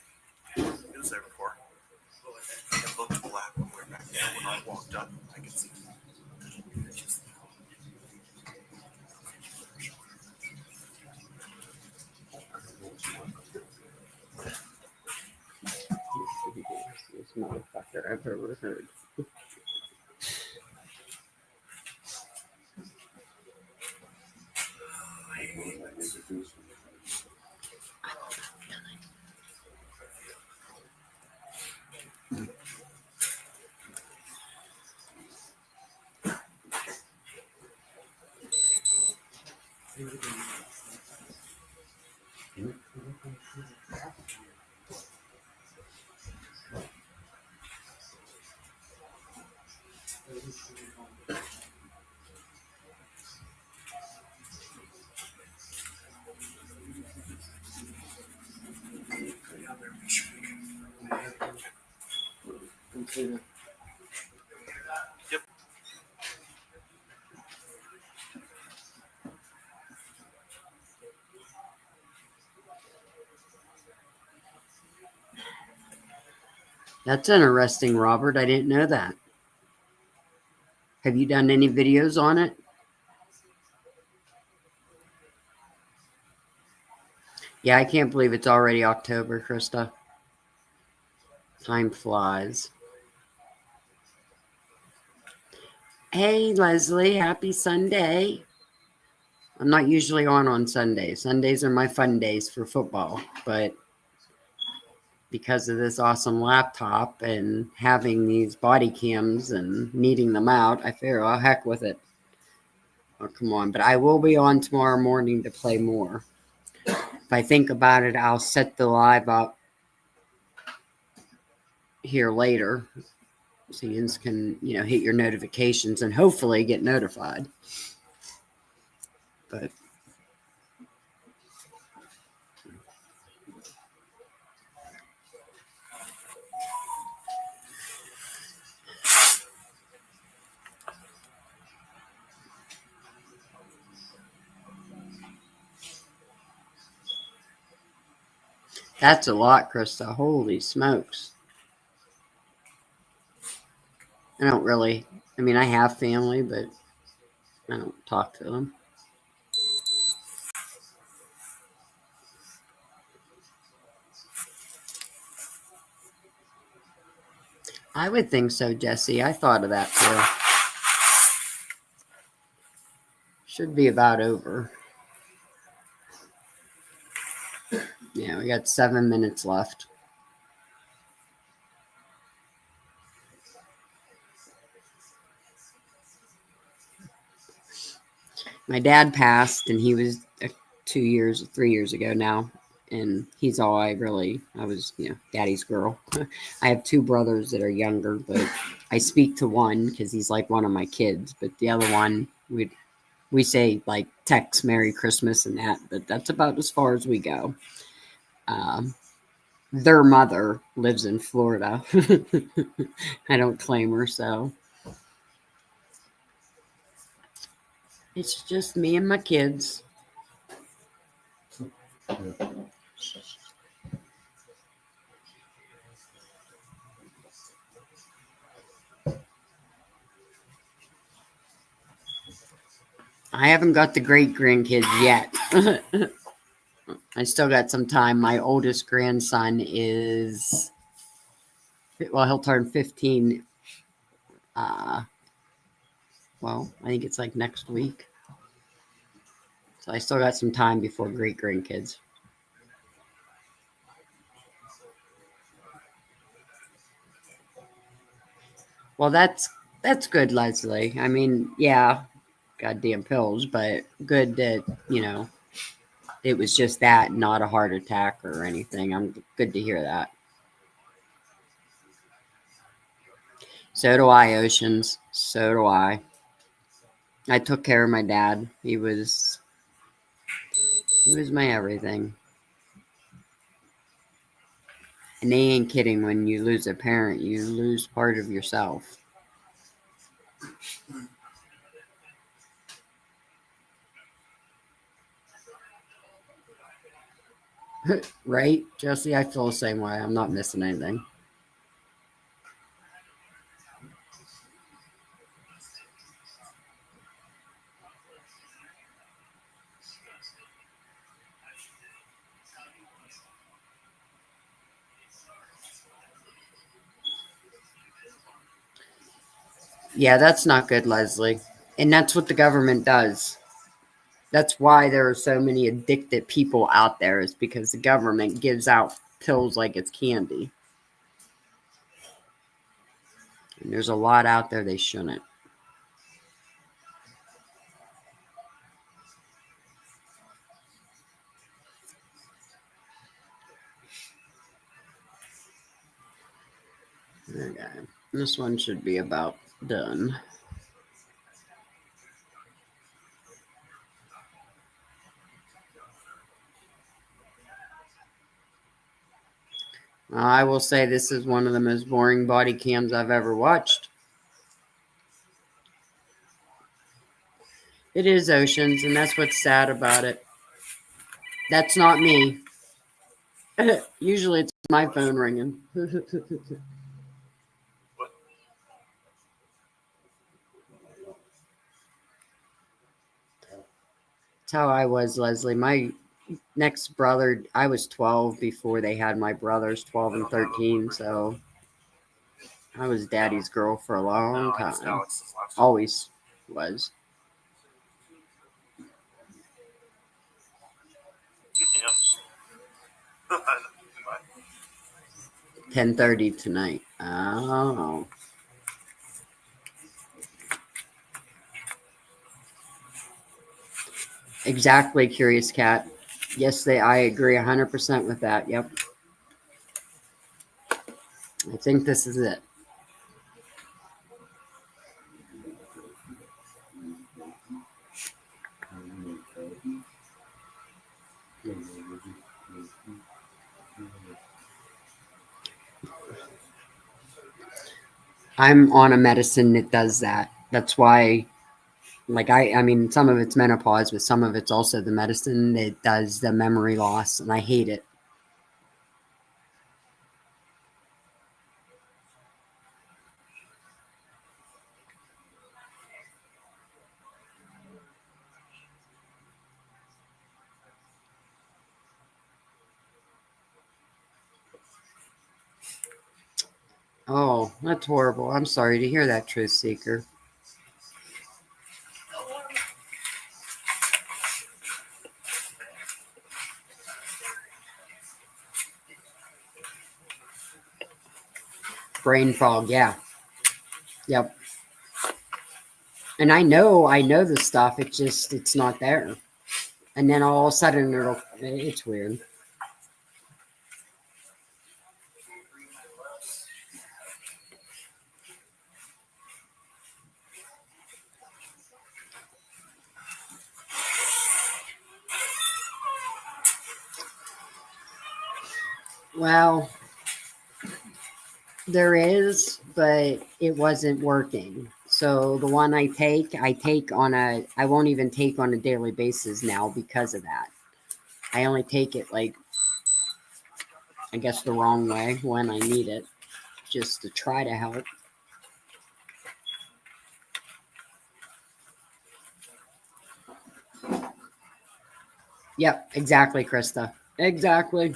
it was there before. It looked black when we were back there. When I walked up, I could see. This motherfucker I've ever heard. Yep. That's interesting, Robert. I didn't know that. Have you done any videos on it? Yeah, I can't believe it's already October, Krista. Time flies. Hey, Leslie, happy Sunday. I'm not usually on Sundays. Sundays are my fun days for football, but because of this awesome laptop and having these body cams and needing them out, I figure, oh, heck with it. Oh, come on. But I will be on tomorrow morning to play more. If I think about it, I'll set the live up here later so you can, hit your notifications and hopefully get notified. But that's a lot, Krista. Holy smokes. I have family, but I don't talk to them. I would think so, Jesse. I thought of that too. Should be about over. Yeah, we got 7 minutes left. My dad passed, and he was 3 years ago now. And he's all I was, daddy's girl. I have 2 brothers that are younger, but I speak to one because he's like one of my kids. But the other one, we say like text Merry Christmas and that, but that's about as far as we go. Their mother lives in Florida. I don't claim her, so it's just me and my kids. Yeah. I haven't got the great grandkids yet. I still got some time. My oldest grandson is, he'll turn 15. I think it's like next week. So I still got some time before great grandkids. Well, that's That's good, Leslie. I mean, yeah, goddamn pills, but good that, it was just that, not a heart attack or anything. I'm good to hear that. So do I, Oceans. So do I. I took care of my dad. He was my everything. And they ain't kidding. When you lose a parent, you lose part of yourself. Right, Jesse? I feel the same way. I'm not missing anything. Yeah, that's not good, Leslie. And that's what the government does. That's why there are so many addicted people out there, is because the government gives out pills like it's candy. And there's a lot out there they shouldn't. Okay. This one should be about done. I will say this is one of the most boring body cams I've ever watched. It is, Oceans, and that's what's sad about it. That's not me. Usually it's my phone ringing. That's how I was, Leslie. My next brother, I was 12 before they had my brothers, 12 and 13, so I was daddy's girl for a long time. Always was. Yeah. 10:30 tonight. Oh. Exactly, Curious Cat. Yes, I agree 100% with that. Yep. I think this is it. I'm on a medicine that does that. That's why, like, I mean, some of it's menopause, but some of it's also the medicine that does the memory loss, and I hate it. Oh, that's horrible. I'm sorry to hear that, Truth Seeker. Brain fog, yeah. Yep. And I know the stuff. It's not there. And then all of a sudden it's weird. Well, there is, but it wasn't working. So the one I take I won't even take on a daily basis now because of that. I only take it, like, I guess the wrong way when I need it, just to try to help. Yep, exactly, Krista. Exactly.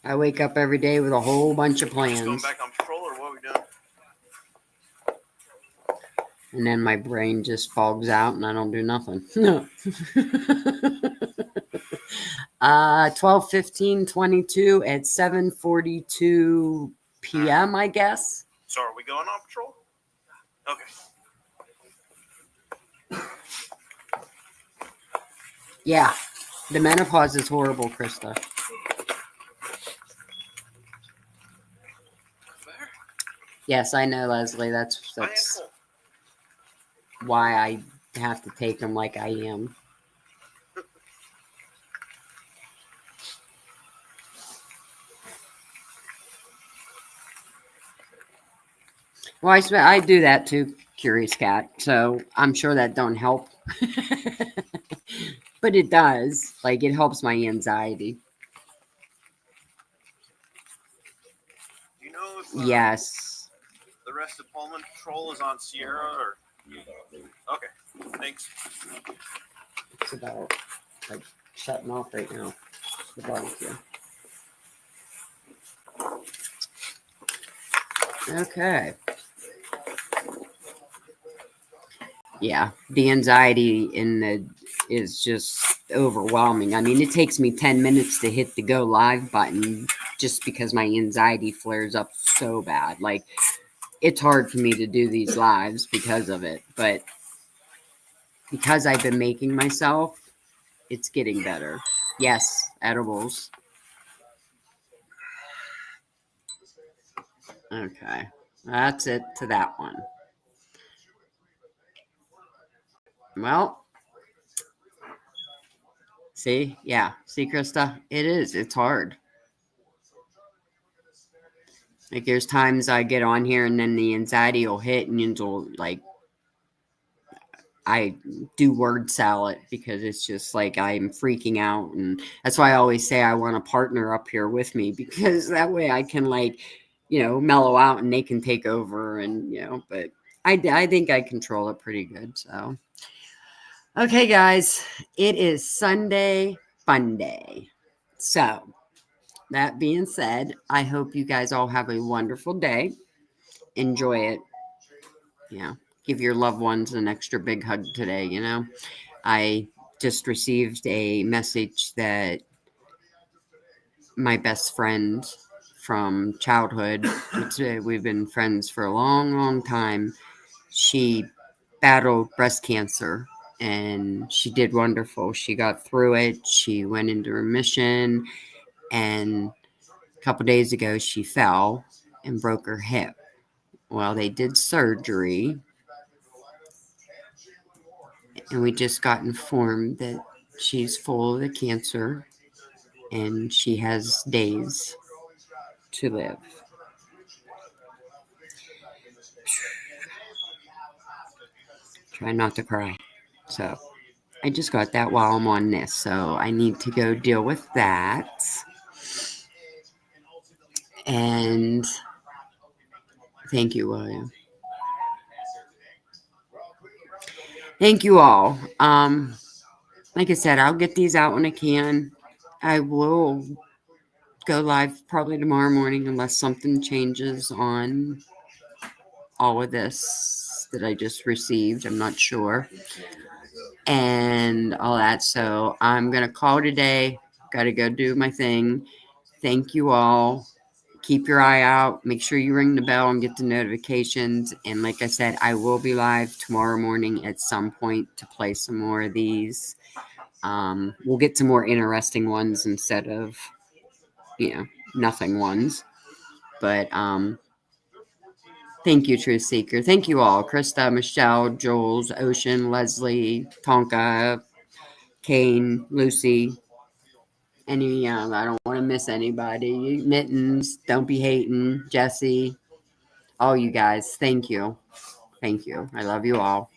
I wake up every day with a whole bunch of Going plans. back on patrol, or what are we doing? And then my brain just fogs out and I don't do nothing. 12, 15, 22 at 7:42 p.m., I guess. So are we going on patrol? Okay. Yeah. The menopause is horrible, Krista. Yes, I know, Leslie. That's Handful. why I have to take them like I am. Well, I do that too, Curious Cat. So I'm sure that don't help. But it does. Like, it helps my anxiety. Do you know if Yes. the rest of Pullman Patrol is on Sierra or? Okay, thanks. It's about, like, shutting off right now. The barbecue. Okay. Yeah, the anxiety is just overwhelming. I mean, it takes me 10 minutes to hit the go live button just because my anxiety flares up so bad. Like, it's hard for me to do these lives because of it, but because I've been making myself, it's getting better. Yes, edibles. Okay, that's it to that one. Well, see, Krista, it is. It's hard. Like, there's times I get on here and then the anxiety will hit and you'll, like, I do word salad because it's just like I'm freaking out. And that's why I always say I want a partner up here with me, because that way I can, like, mellow out and they can take over. And, but I think I control it pretty good. So, okay, guys, it is Sunday Fun Day. So, that being said, I hope you guys all have a wonderful day. Enjoy it. Give your loved ones an extra big hug today. I just received a message that my best friend from childhood, we've been friends for a long, long time, she battled breast cancer and she did wonderful. She got through it. She went into remission, and a couple days ago she fell and broke her hip. Well, they did surgery, and we just got informed that she's full of the cancer and she has days to live. Try not to cry. So I just got that while I'm on this, so I need to go deal with that. And thank you, William. Thank you all. Like I said, I'll get these out when I can. I will go live probably tomorrow morning unless something changes on all of this that I just received. I'm not sure. And all that. So I'm going to call today. Got to go do my thing. Thank you all. Keep your eye out. Make sure you ring the bell and get the notifications. And like I said, I will be live tomorrow morning at some point to play some more of these. We'll get to more interesting ones instead of, nothing ones. But thank you, Truth Seeker. Thank you all. Krista, Michelle, Jules, Ocean, Leslie, Tonka, Kane, Lucy. Any, I don't want to miss anybody. Mittens, don't be hating. Jesse, all you guys. Thank you. Thank you. I love you all.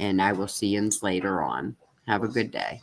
And I will see you later on. Have a good day.